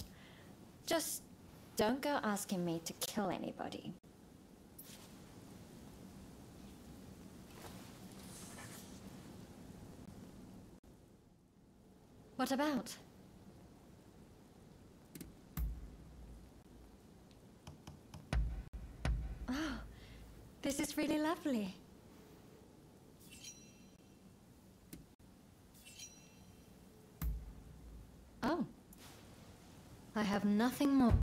Just don't go asking me to kill anybody. What about? Oh, this is really lovely. Oh, I have nothing more.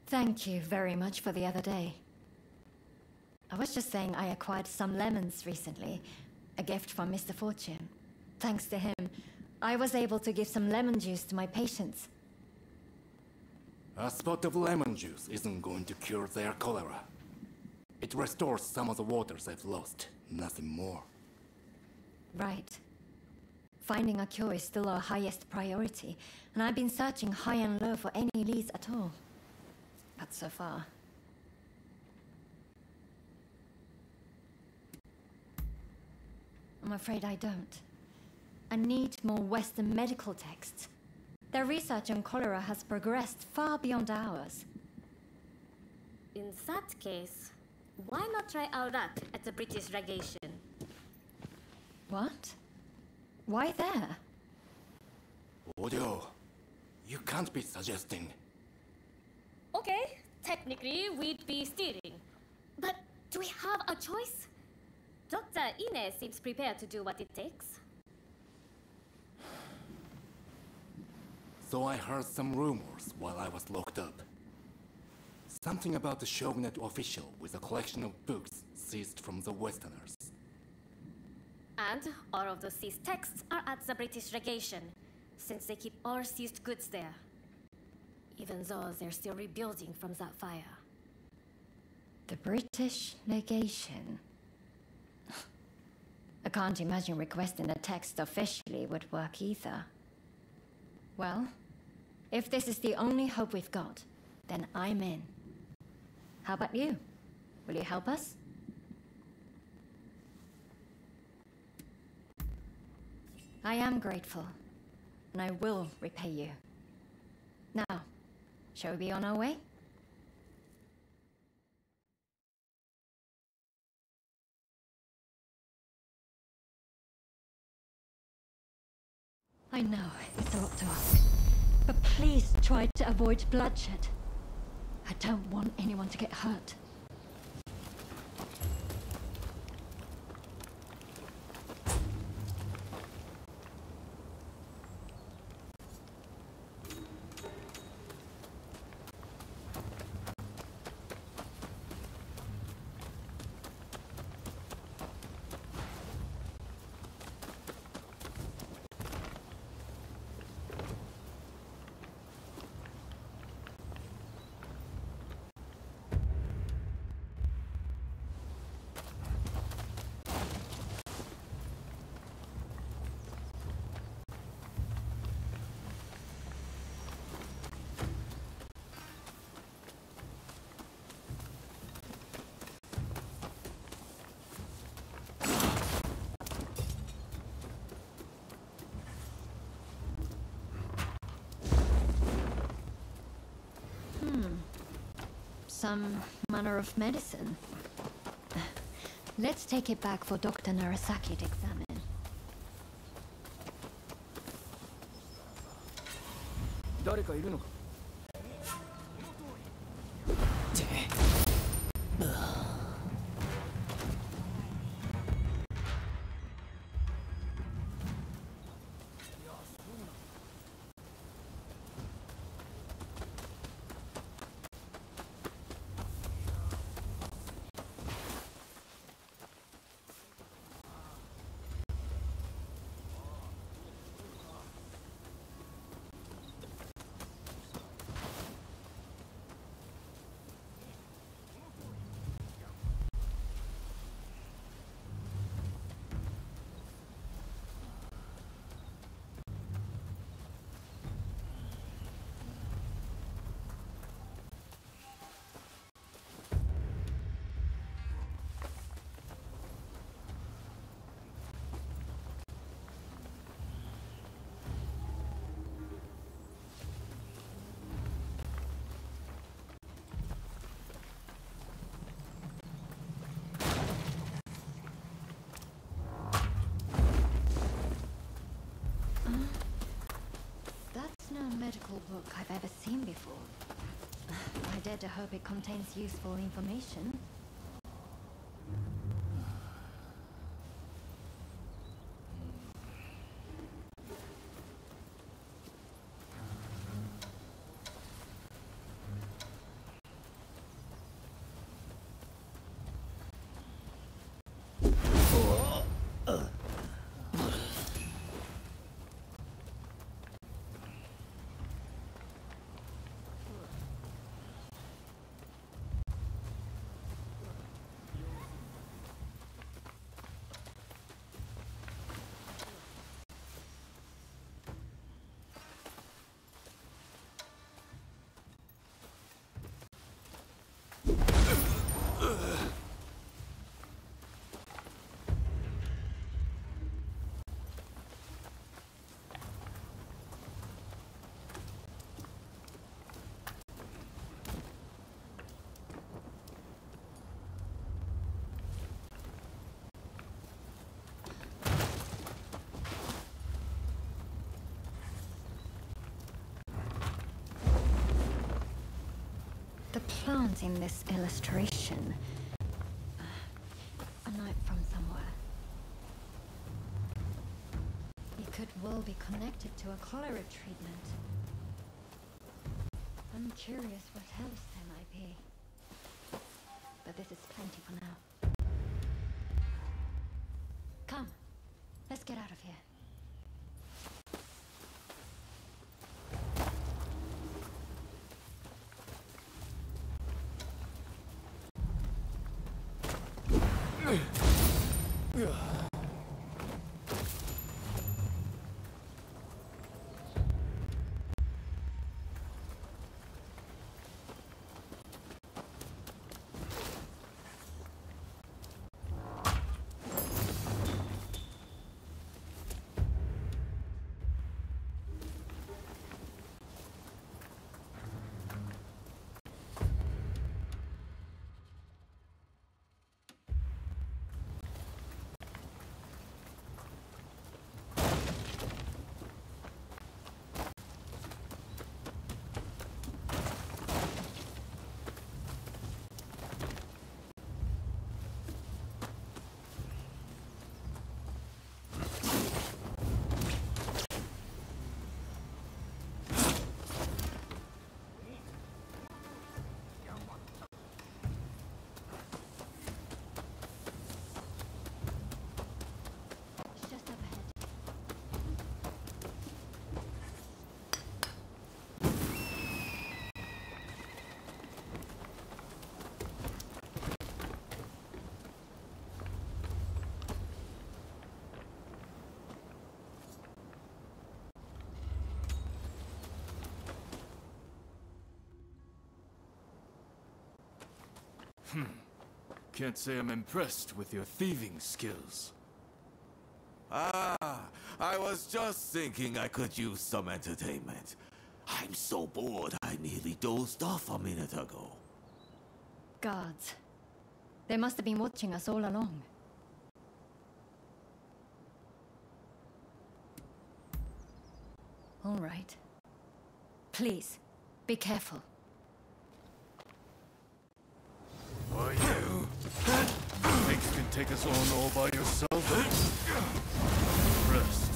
Thank you very much for the other day. I was just saying I acquired some lemons recently, a gift from Mr. Fortune. Thanks to him, I was able to give some lemon juice to my patients. A spot of lemon juice isn't going to cure their cholera. It restores some of the waters they've lost, nothing more. Right. Finding a cure is still our highest priority, and I've been searching high and low for any leads at all. But so far... I'm afraid I don't. I need more Western medical texts. Their research on cholera has progressed far beyond ours. In that case, why not try our luck at the British legation? What? Why there? Odio, you can't be suggesting... Okay, technically we'd be stealing. But do we have a choice? Dr. Ine seems prepared to do what it takes. So I heard some rumors while I was locked up. Something about the Shogunate official with a collection of books seized from the Westerners. And all of those seized texts are at the British legation, since they keep all seized goods there. Even though they're still rebuilding from that fire. The British legation? I can't imagine requesting a text officially would work either. Well, if this is the only hope we've got, then I'm in. How about you? Will you help us? I am grateful, and I will repay you. Now, shall we be on our way? I know it's a lot to ask, but please try to avoid bloodshed. I don't want anyone to get hurt. some manner of medicine. Let's take it back for Dr. Narasaki to examine. That's no medical book I've ever seen before. I dare to hope it contains useful information. The plant in this illustration. A note from somewhere. It could well be connected to a cholera treatment. I'm curious what else there might be. But this is plenty for now. Come, let's get out of here. Can't say I'm impressed with your thieving skills. Ah, I was just thinking I could use some entertainment. I'm so bored I nearly dozed off a minute ago. Guards. They must have been watching us all along. All right. Please, be careful. Are you? Think you can take us on all by yourself? Rest.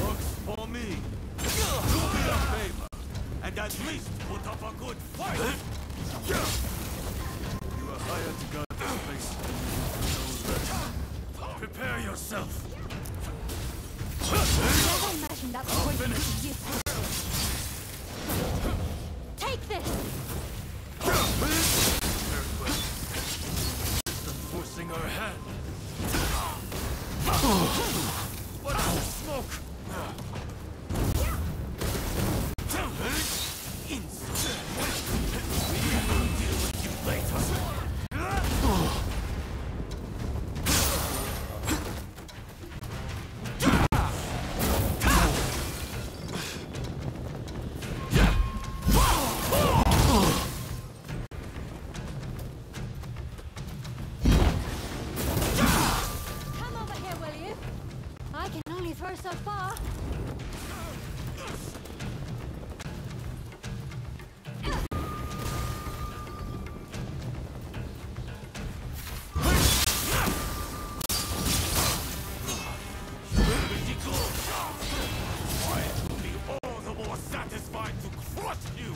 Works for me. Do me a favor, and at least put up a good fight. You were hired to guard this place. Know that. Prepare yourself. Never imagined that was going to be you. Take this! Very well. Just forcing our hand. What is the smoke? We'll deal with you later. Come over here, will you? I can only throw so far. I will be all the more satisfied to crush you.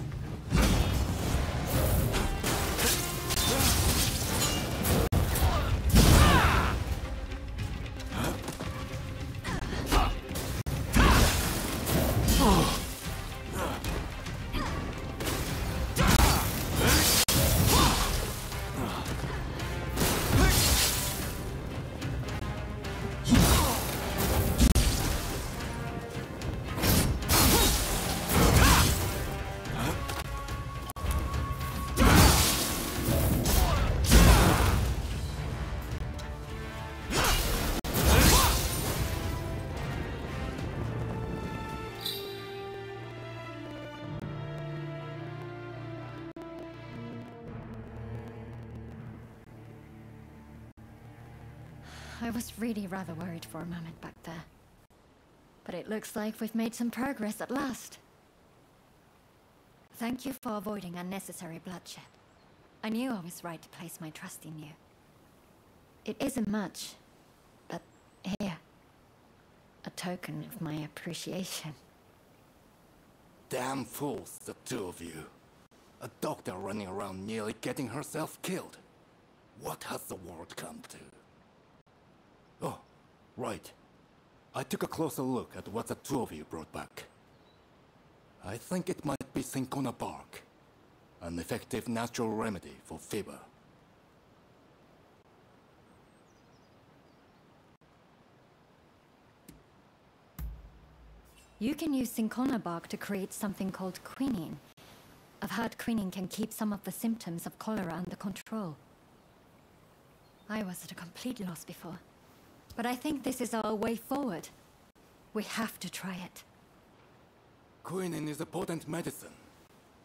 I was really rather worried for a moment back there. But it looks like we've made some progress at last. Thank you for avoiding unnecessary bloodshed. I knew I was right to place my trust in you. It isn't much, but here, a token of my appreciation. Damn fools, the two of you. A doctor running around nearly getting herself killed. What has the world come to? Oh, right. I took a closer look at what the two of you brought back. I think it might be cinchona bark, an effective natural remedy for fever. You can use cinchona bark to create something called quinine. I've heard quinine can keep some of the symptoms of cholera under control. I was at a complete loss before. But I think this is our way forward. We have to try it. Quinine is a potent medicine,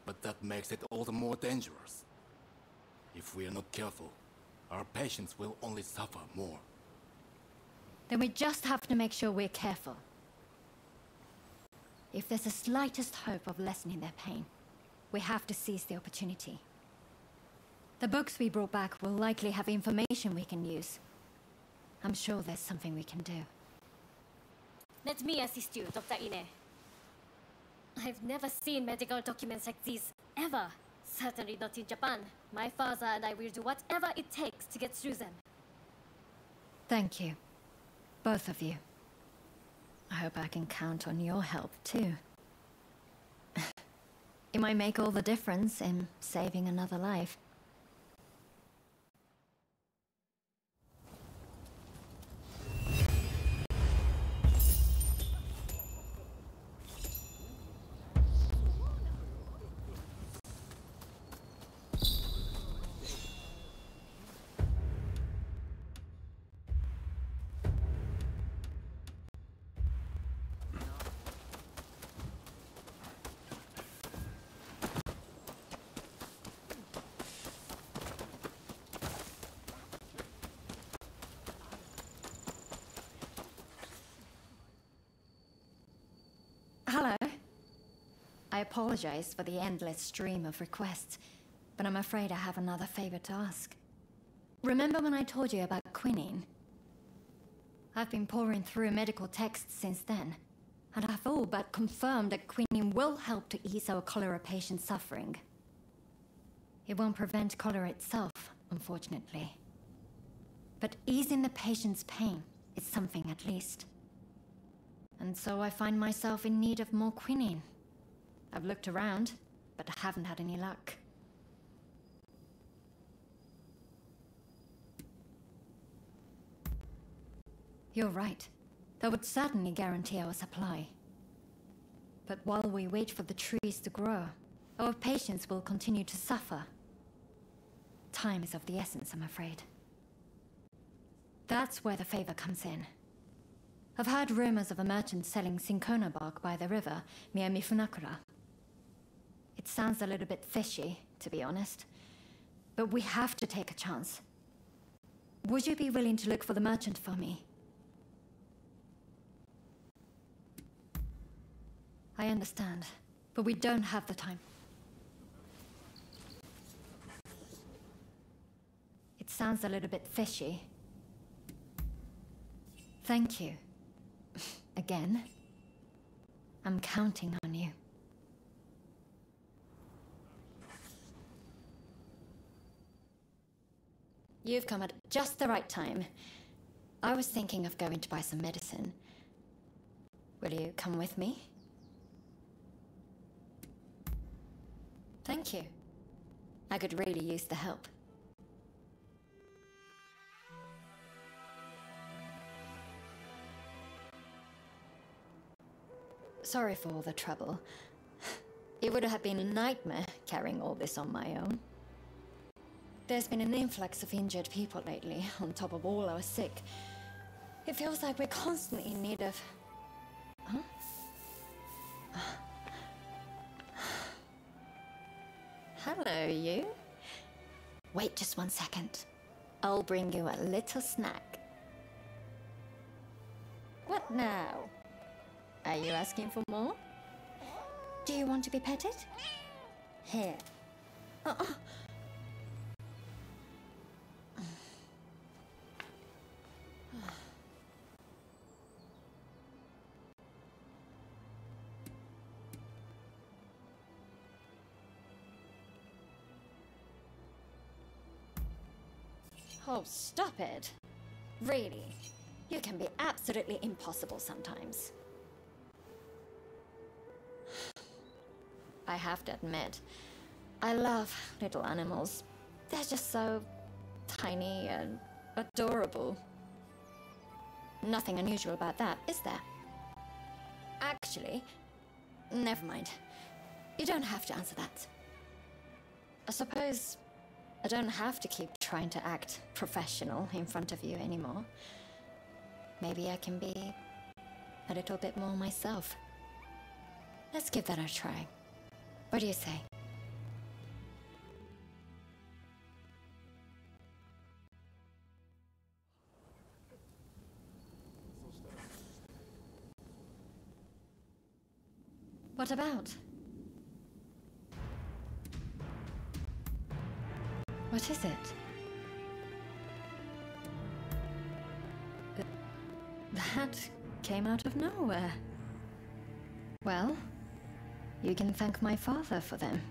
but that makes it all the more dangerous. If we are not careful, our patients will only suffer more. Then we just have to make sure we're careful. If there's the slightest hope of lessening their pain, we have to seize the opportunity. The books we brought back will likely have information we can use. I'm sure there's something we can do. Let me assist you, Dr. Ine. I've never seen medical documents like these, ever. Certainly not in Japan. My father and I will do whatever it takes to get through them. Thank you. Both of you. I hope I can count on your help, too. It might make all the difference in saving another life. I apologize for the endless stream of requests, but I'm afraid I have another favor to ask. Remember when I told you about quinine? I've been poring through medical texts since then, and I've all but confirmed that quinine will help to ease our cholera patient's suffering. It won't prevent cholera itself, unfortunately. But easing the patient's pain is something at least. And so I find myself in need of more quinine. I've looked around, but I haven't had any luck. You're right. That would certainly guarantee our supply. But while we wait for the trees to grow, our patients will continue to suffer. Time is of the essence, I'm afraid. That's where the favor comes in. I've heard rumors of a merchant selling cinchona bark by the river near Mifunakura. It sounds a little bit fishy, to be honest. But we have to take a chance. Would you be willing to look for the merchant for me? I understand, but we don't have the time. It sounds a little bit fishy. Thank you. Again. I'm counting on you. You've come at just the right time. I was thinking of going to buy some medicine. Will you come with me? Thank you. I could really use the help. Sorry for all the trouble. It would have been a nightmare carrying all this on my own. There's been an influx of injured people lately, on top of all our sick. It feels like we're constantly in need of... Huh? Hello, you. Wait just 1 second. I'll bring you a little snack. What now? Are you asking for more? Do you want to be petted? Here. Oh, stop it. Really. You can be absolutely impossible sometimes. I have to admit, I love little animals. They're just so tiny and adorable. Nothing unusual about that, is there? Actually, never mind. You don't have to answer that. I suppose I don't have to keep trying to act professional in front of you anymore. Maybe I can be a little bit more myself. Let's give that a try. What do you say? What about? What is it? That came out of nowhere. Well, you can thank my father for them.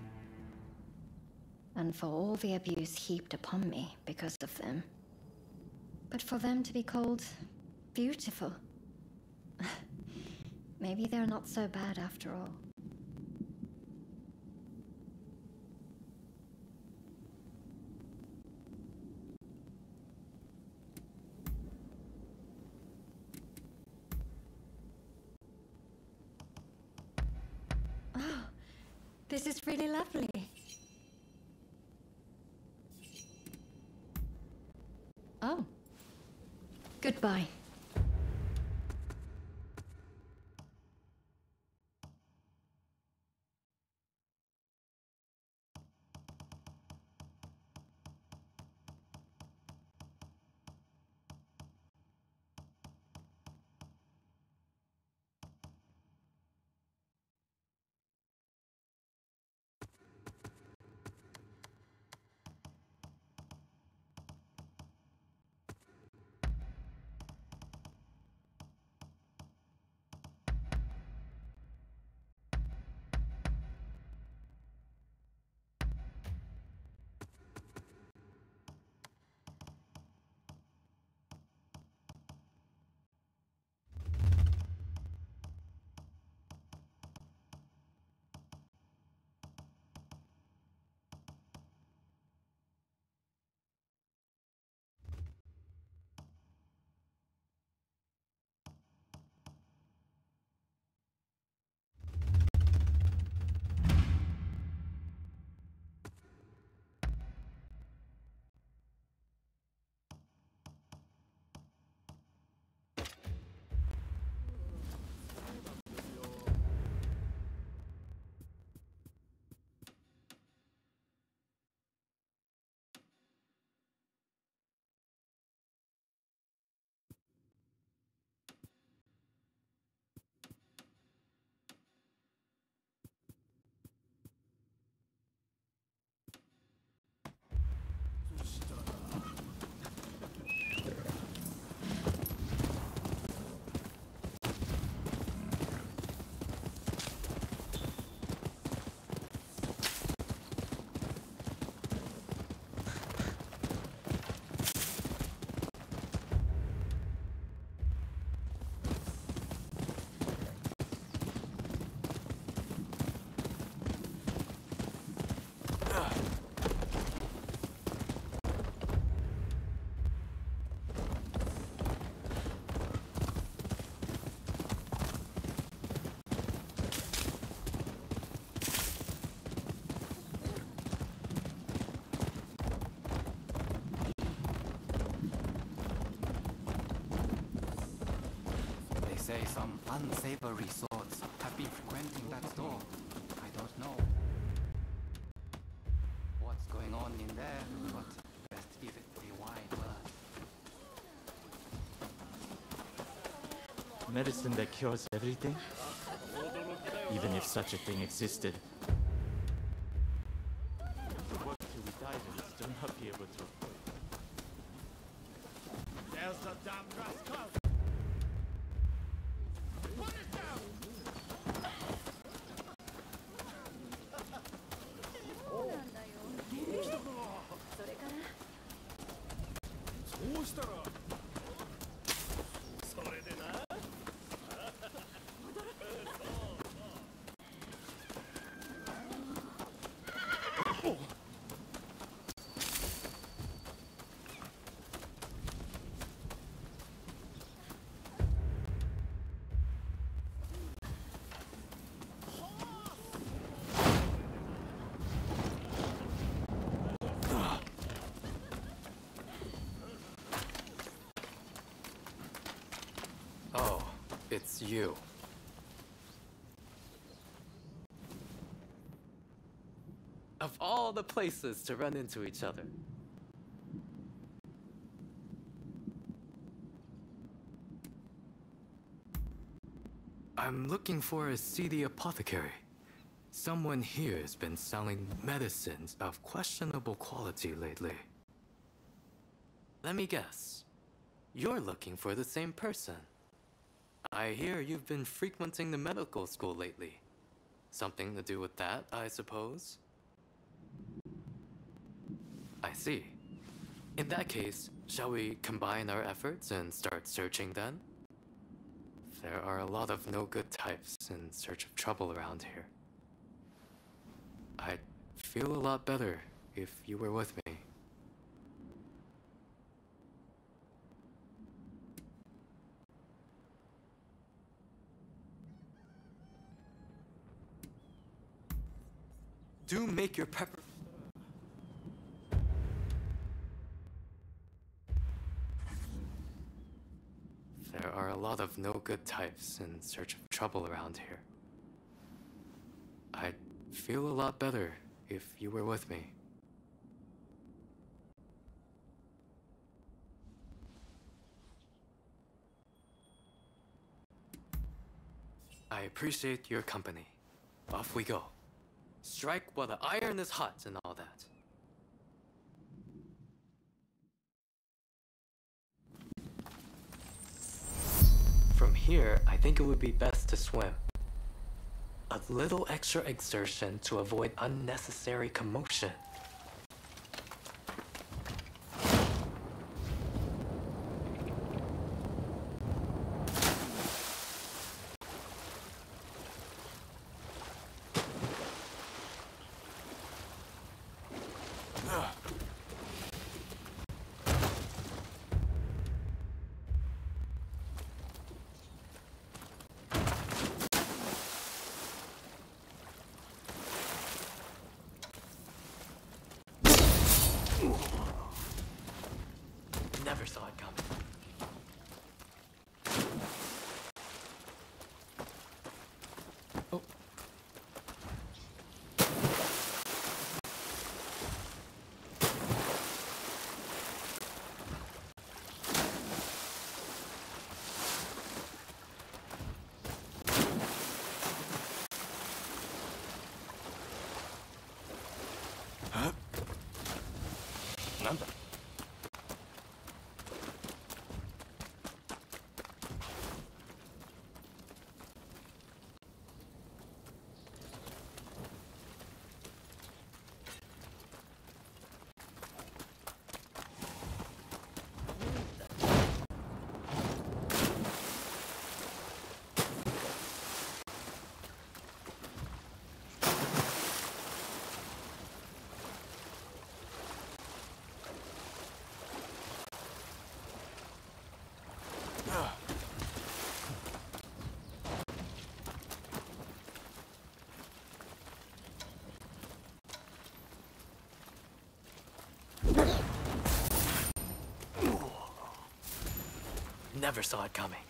And for all the abuse heaped upon me because of them. But for them to be called beautiful. Maybe they're not so bad after all. Oh, this is really lovely. Oh. Goodbye. say some unsavory sorts have been frequenting that store. I don't know what's going on in there, but best give it a wide berth. Medicine that cures everything? Even if such a thing existed. To work till we die and still not be able to afford it. There's the damn rascal! Put it down! そうしたらそれでな Oh, it's you. Of all the places to run into each other. I'm looking for a seedy apothecary. Someone here has been selling medicines of questionable quality lately. Let me guess. You're looking for the same person. I hear you've been frequenting the medical school lately. Something to do with that, I suppose? I see. In that case, shall we combine our efforts and start searching then? There are a lot of no-good types in search of trouble around here. I'd feel a lot better if you were with me. Do make your pepper... There are a lot of no-good types in search of trouble around here. I'd feel a lot better if you were with me. I appreciate your company. Off we go. Strike while the iron is hot and all that. From here, I think it would be best to swim. A little extra exertion to avoid unnecessary commotion. Never saw it coming. Oh. Huh? なんだ? Never saw it coming.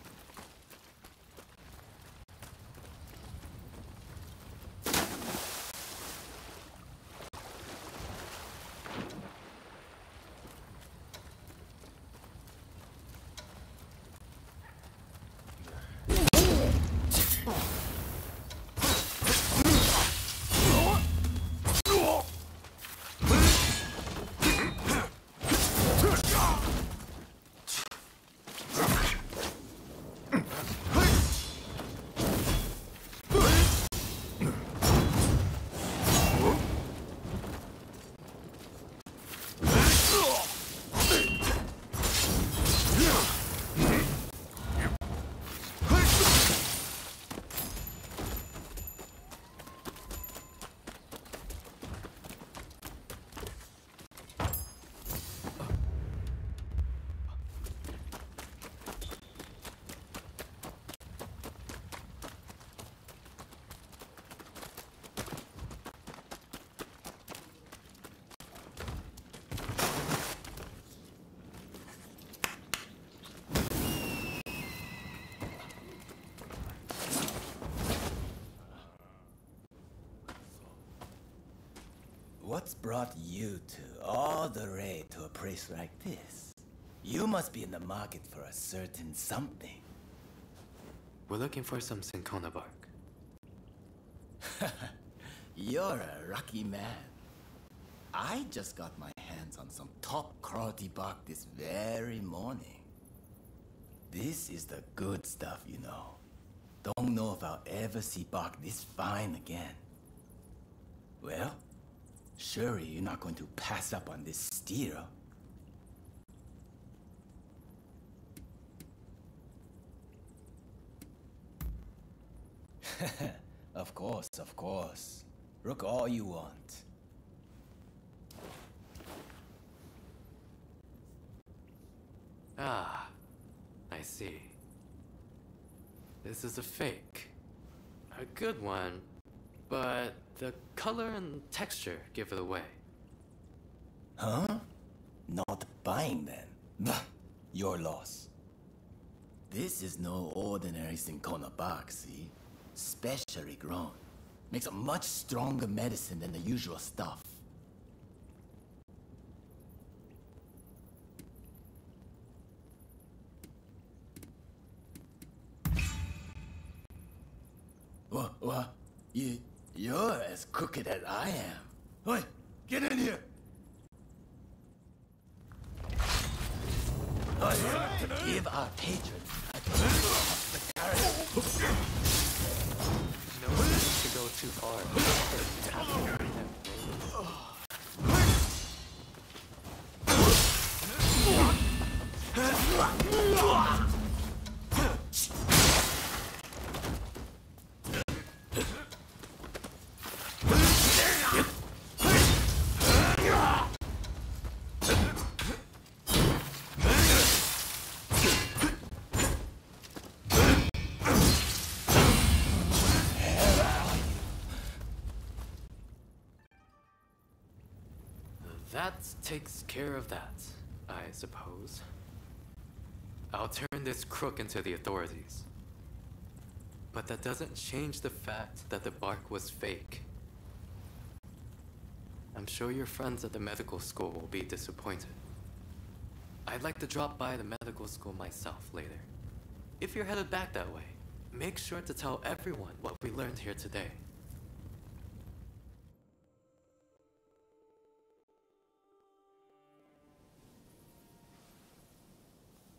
What's brought you two all the way to a place like this? You must be in the market for a certain something. We're looking for some cinchona bark. You're a lucky man. I just got my hands on some top quality bark this very morning. This is the good stuff, you know. Don't know if I'll ever see bark this fine again. Well, surely you're not going to pass up on this steal. Of course, of course. Look all you want. Ah, I see. This is a fake. A good one, but the color and texture give it away. Huh? Not buying then. Bah, your loss. This is no ordinary cinchona bark, see? Specially grown. Makes a much stronger medicine than the usual stuff. What? You're as crooked as I am. Oi, get in here! To give our patrons a taste of hospitality. No one needs to go too far. That takes care of that, I suppose. I'll turn this crook into the authorities. But that doesn't change the fact that the bark was fake. I'm sure your friends at the medical school will be disappointed. I'd like to drop by the medical school myself later. If you're headed back that way, make sure to tell everyone what we learned here today.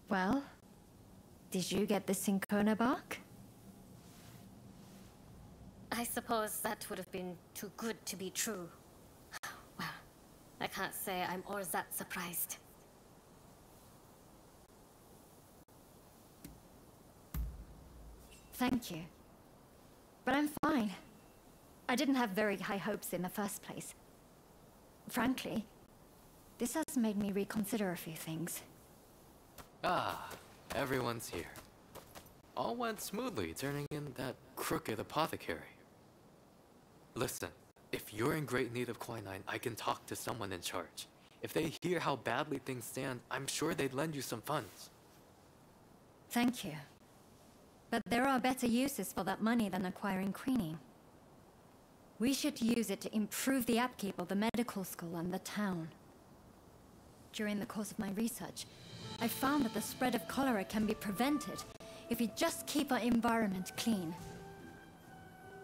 Well, did you get the cinchona bark? I suppose that would have been too good to be true. Well, I can't say I'm all that surprised. Thank you. But I'm fine. I didn't have very high hopes in the first place. Frankly, this has made me reconsider a few things. Ah, everyone's here. All went smoothly turning in that crooked apothecary. Listen, if you're in great need of quinine, I can talk to someone in charge. If they hear how badly things stand, I'm sure they'd lend you some funds. Thank you. But there are better uses for that money than acquiring quinine. We should use it to improve the upkeep of the medical school and the town. During the course of my research, I found that the spread of cholera can be prevented if we just keep our environment clean.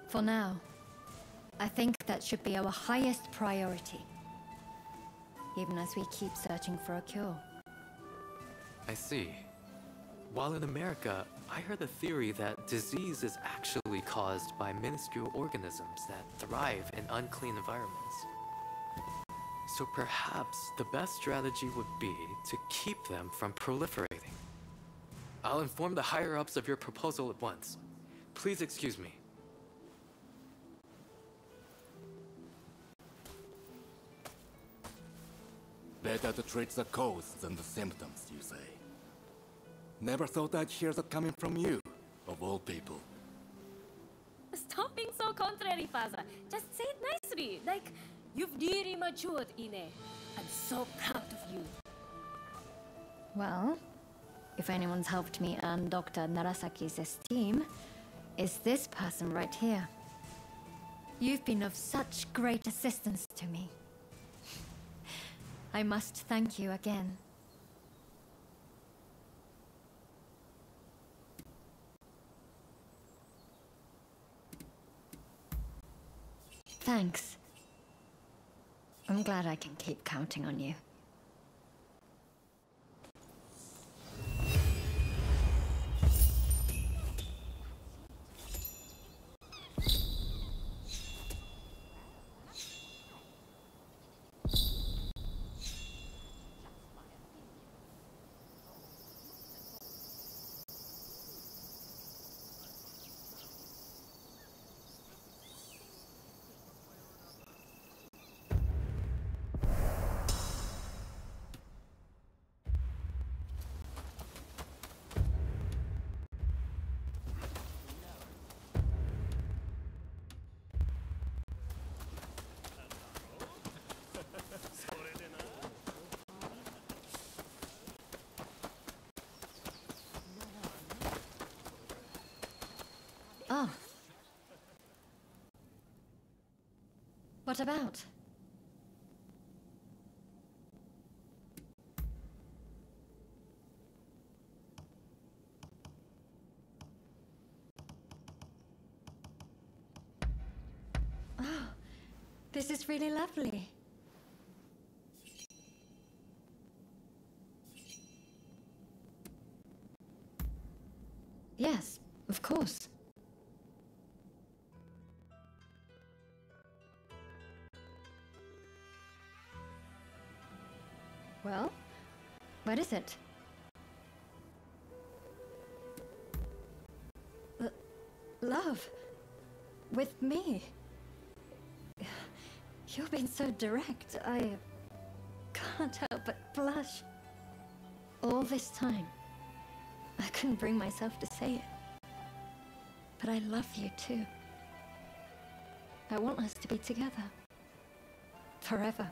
For now, I think that should be our highest priority, even as we keep searching for a cure. I see. While in America, I heard the theory that disease is actually caused by minuscule organisms that thrive in unclean environments. So perhaps the best strategy would be to keep them from proliferating. I'll inform the higher-ups of your proposal at once. Please excuse me. Better to treat the cause than the symptoms, you say. Never thought I'd hear that coming from you, of all people. Stop being so contrary, Faza. Just say it nicely. Like, you've really matured, Ine. I'm so proud of you. Well, if anyone's helped me earn Dr. Narasaki's esteem, it's this person right here. You've been of such great assistance to me. I must thank you again. Thanks. I'm glad I can keep counting on you. Oh. What about? Oh, this is really lovely. Yes, of course. Well, what is it? Love. With me. You've been so direct, I can't help but blush. All this time, I couldn't bring myself to say it. But I love you too. I want us to be together. Forever.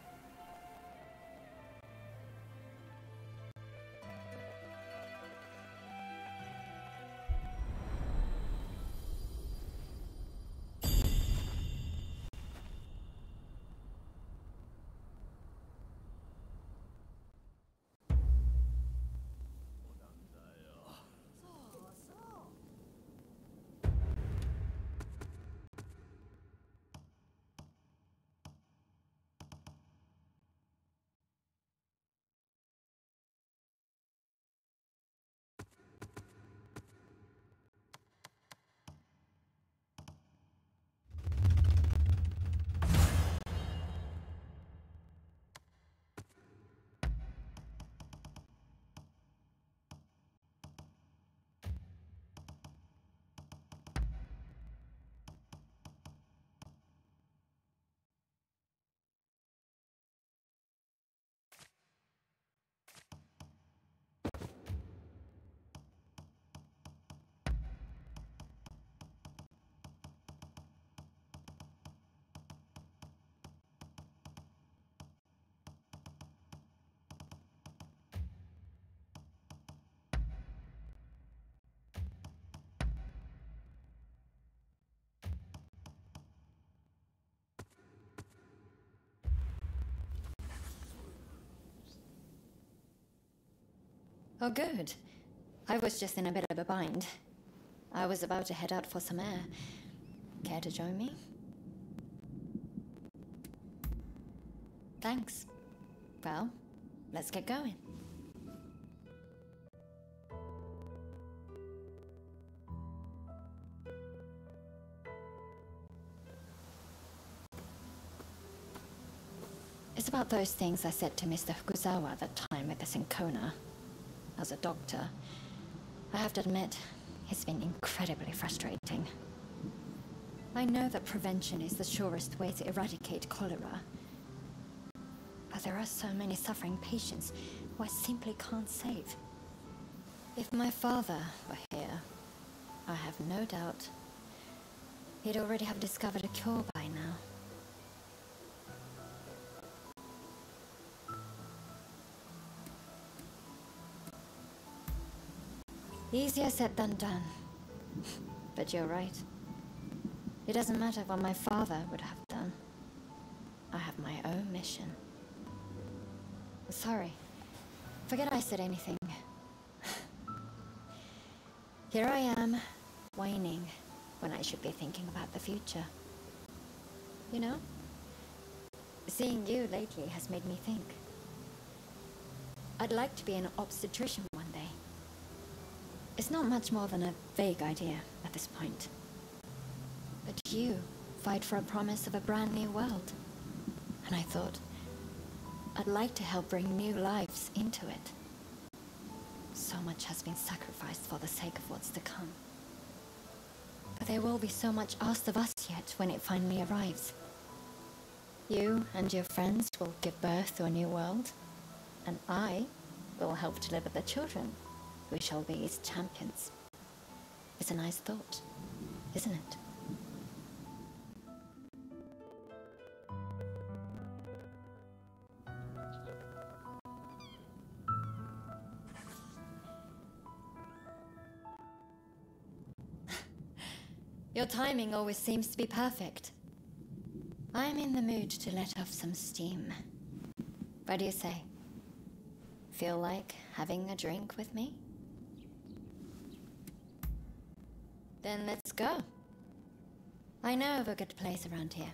Oh, good. I was just in a bit of a bind. I was about to head out for some air. Care to join me? Thanks. Well, let's get going. It's about those things I said to Mr. Fukuzawa that time with the Syncona. As a doctor, I have to admit, it's been incredibly frustrating. I know that prevention is the surest way to eradicate cholera. But there are so many suffering patients who I simply can't save. If my father were here, I have no doubt he'd already have discovered a cure by now. Easier said than done. But you're right. It doesn't matter what my father would have done. I have my own mission. Sorry. Forget I said anything. Here I am, whining, when I should be thinking about the future. You know? Seeing you lately has made me think. I'd like to be an obstetrician one day. It's not much more than a vague idea at this point. But you fight for a promise of a brand new world. And I thought, I'd like to help bring new lives into it. So much has been sacrificed for the sake of what's to come. But there will be so much asked of us yet when it finally arrives. You and your friends will give birth to a new world, and I will help deliver the children, who shall be its champions. It's a nice thought, isn't it? Your timing always seems to be perfect. I'm in the mood to let off some steam. What do you say? Feel like having a drink with me? Then let's go. I know of a good place around here.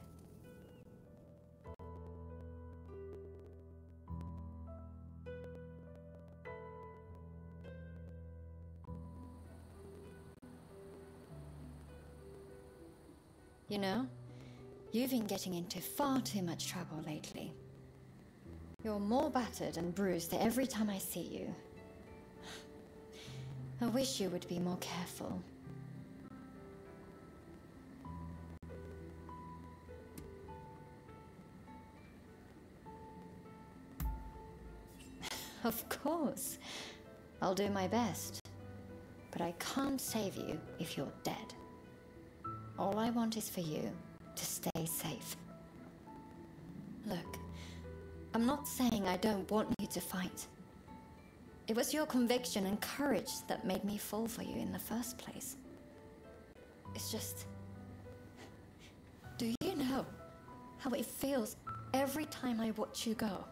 You know, you've been getting into far too much trouble lately. You're more battered and bruised every time I see you. I wish you would be more careful. Of course. I'll do my best. But I can't save you if you're dead. All I want is for you to stay safe. Look, I'm not saying I don't want you to fight. It was your conviction and courage that made me fall for you in the first place. It's just... Do you know how it feels every time I watch you go?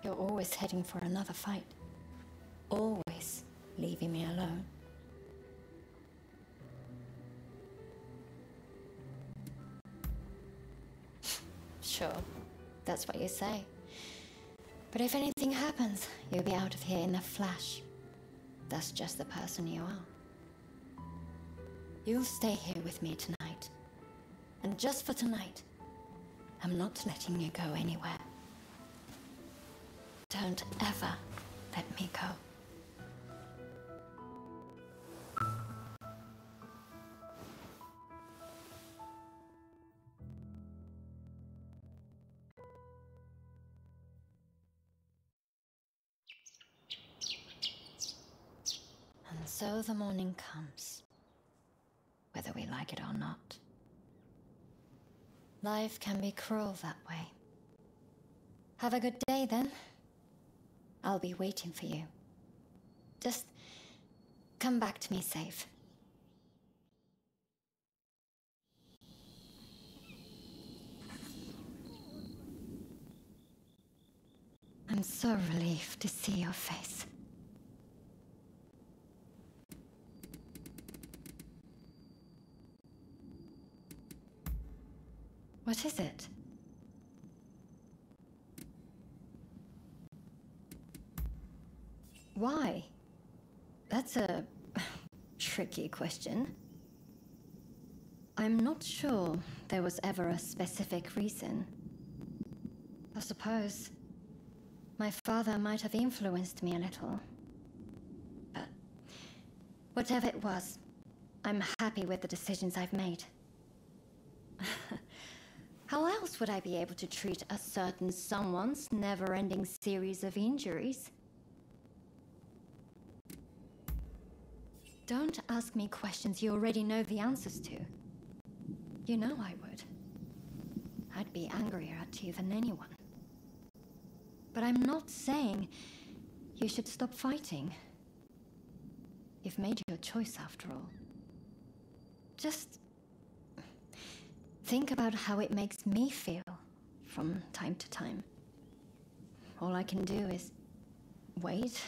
You're always heading for another fight. Always leaving me alone. Sure, that's what you say. But if anything happens, you'll be out of here in a flash. That's just the person you are. You'll stay here with me tonight. And just for tonight, I'm not letting you go anywhere. Don't ever let me go. And so the morning comes, whether we like it or not. Life can be cruel that way. Have a good day then. I'll be waiting for you. Just come back to me safe. I'm so relieved to see your face. What is it? Why? That's a tricky question. I'm not sure there was ever a specific reason. I suppose my father might have influenced me a little. But whatever it was, I'm happy with the decisions I've made. How else would I be able to treat a certain someone's never-ending series of injuries? Don't ask me questions you already know the answers to. You know I would. I'd be angrier at you than anyone. But I'm not saying you should stop fighting. You've made your choice after all. Just think about how it makes me feel from time to time. all I can do is wait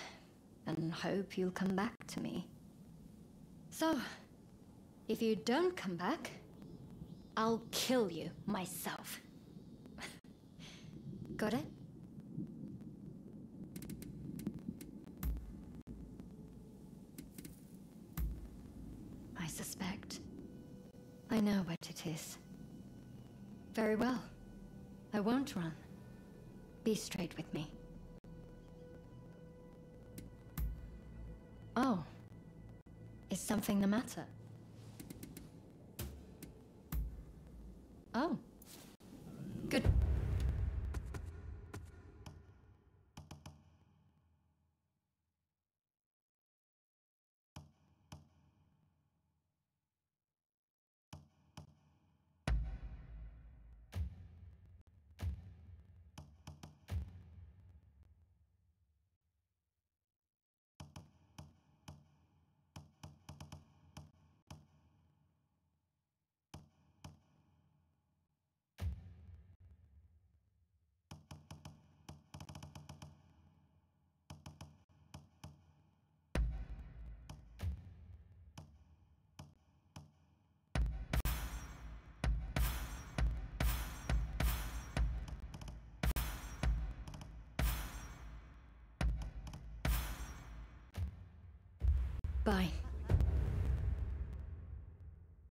and hope you'll come back to me. So, if you don't come back, I'll kill you myself. Got it? I suspect. I know what it is. Very well. I won't run. Be straight with me. Oh. Is something the matter? Oh. Good. Bye.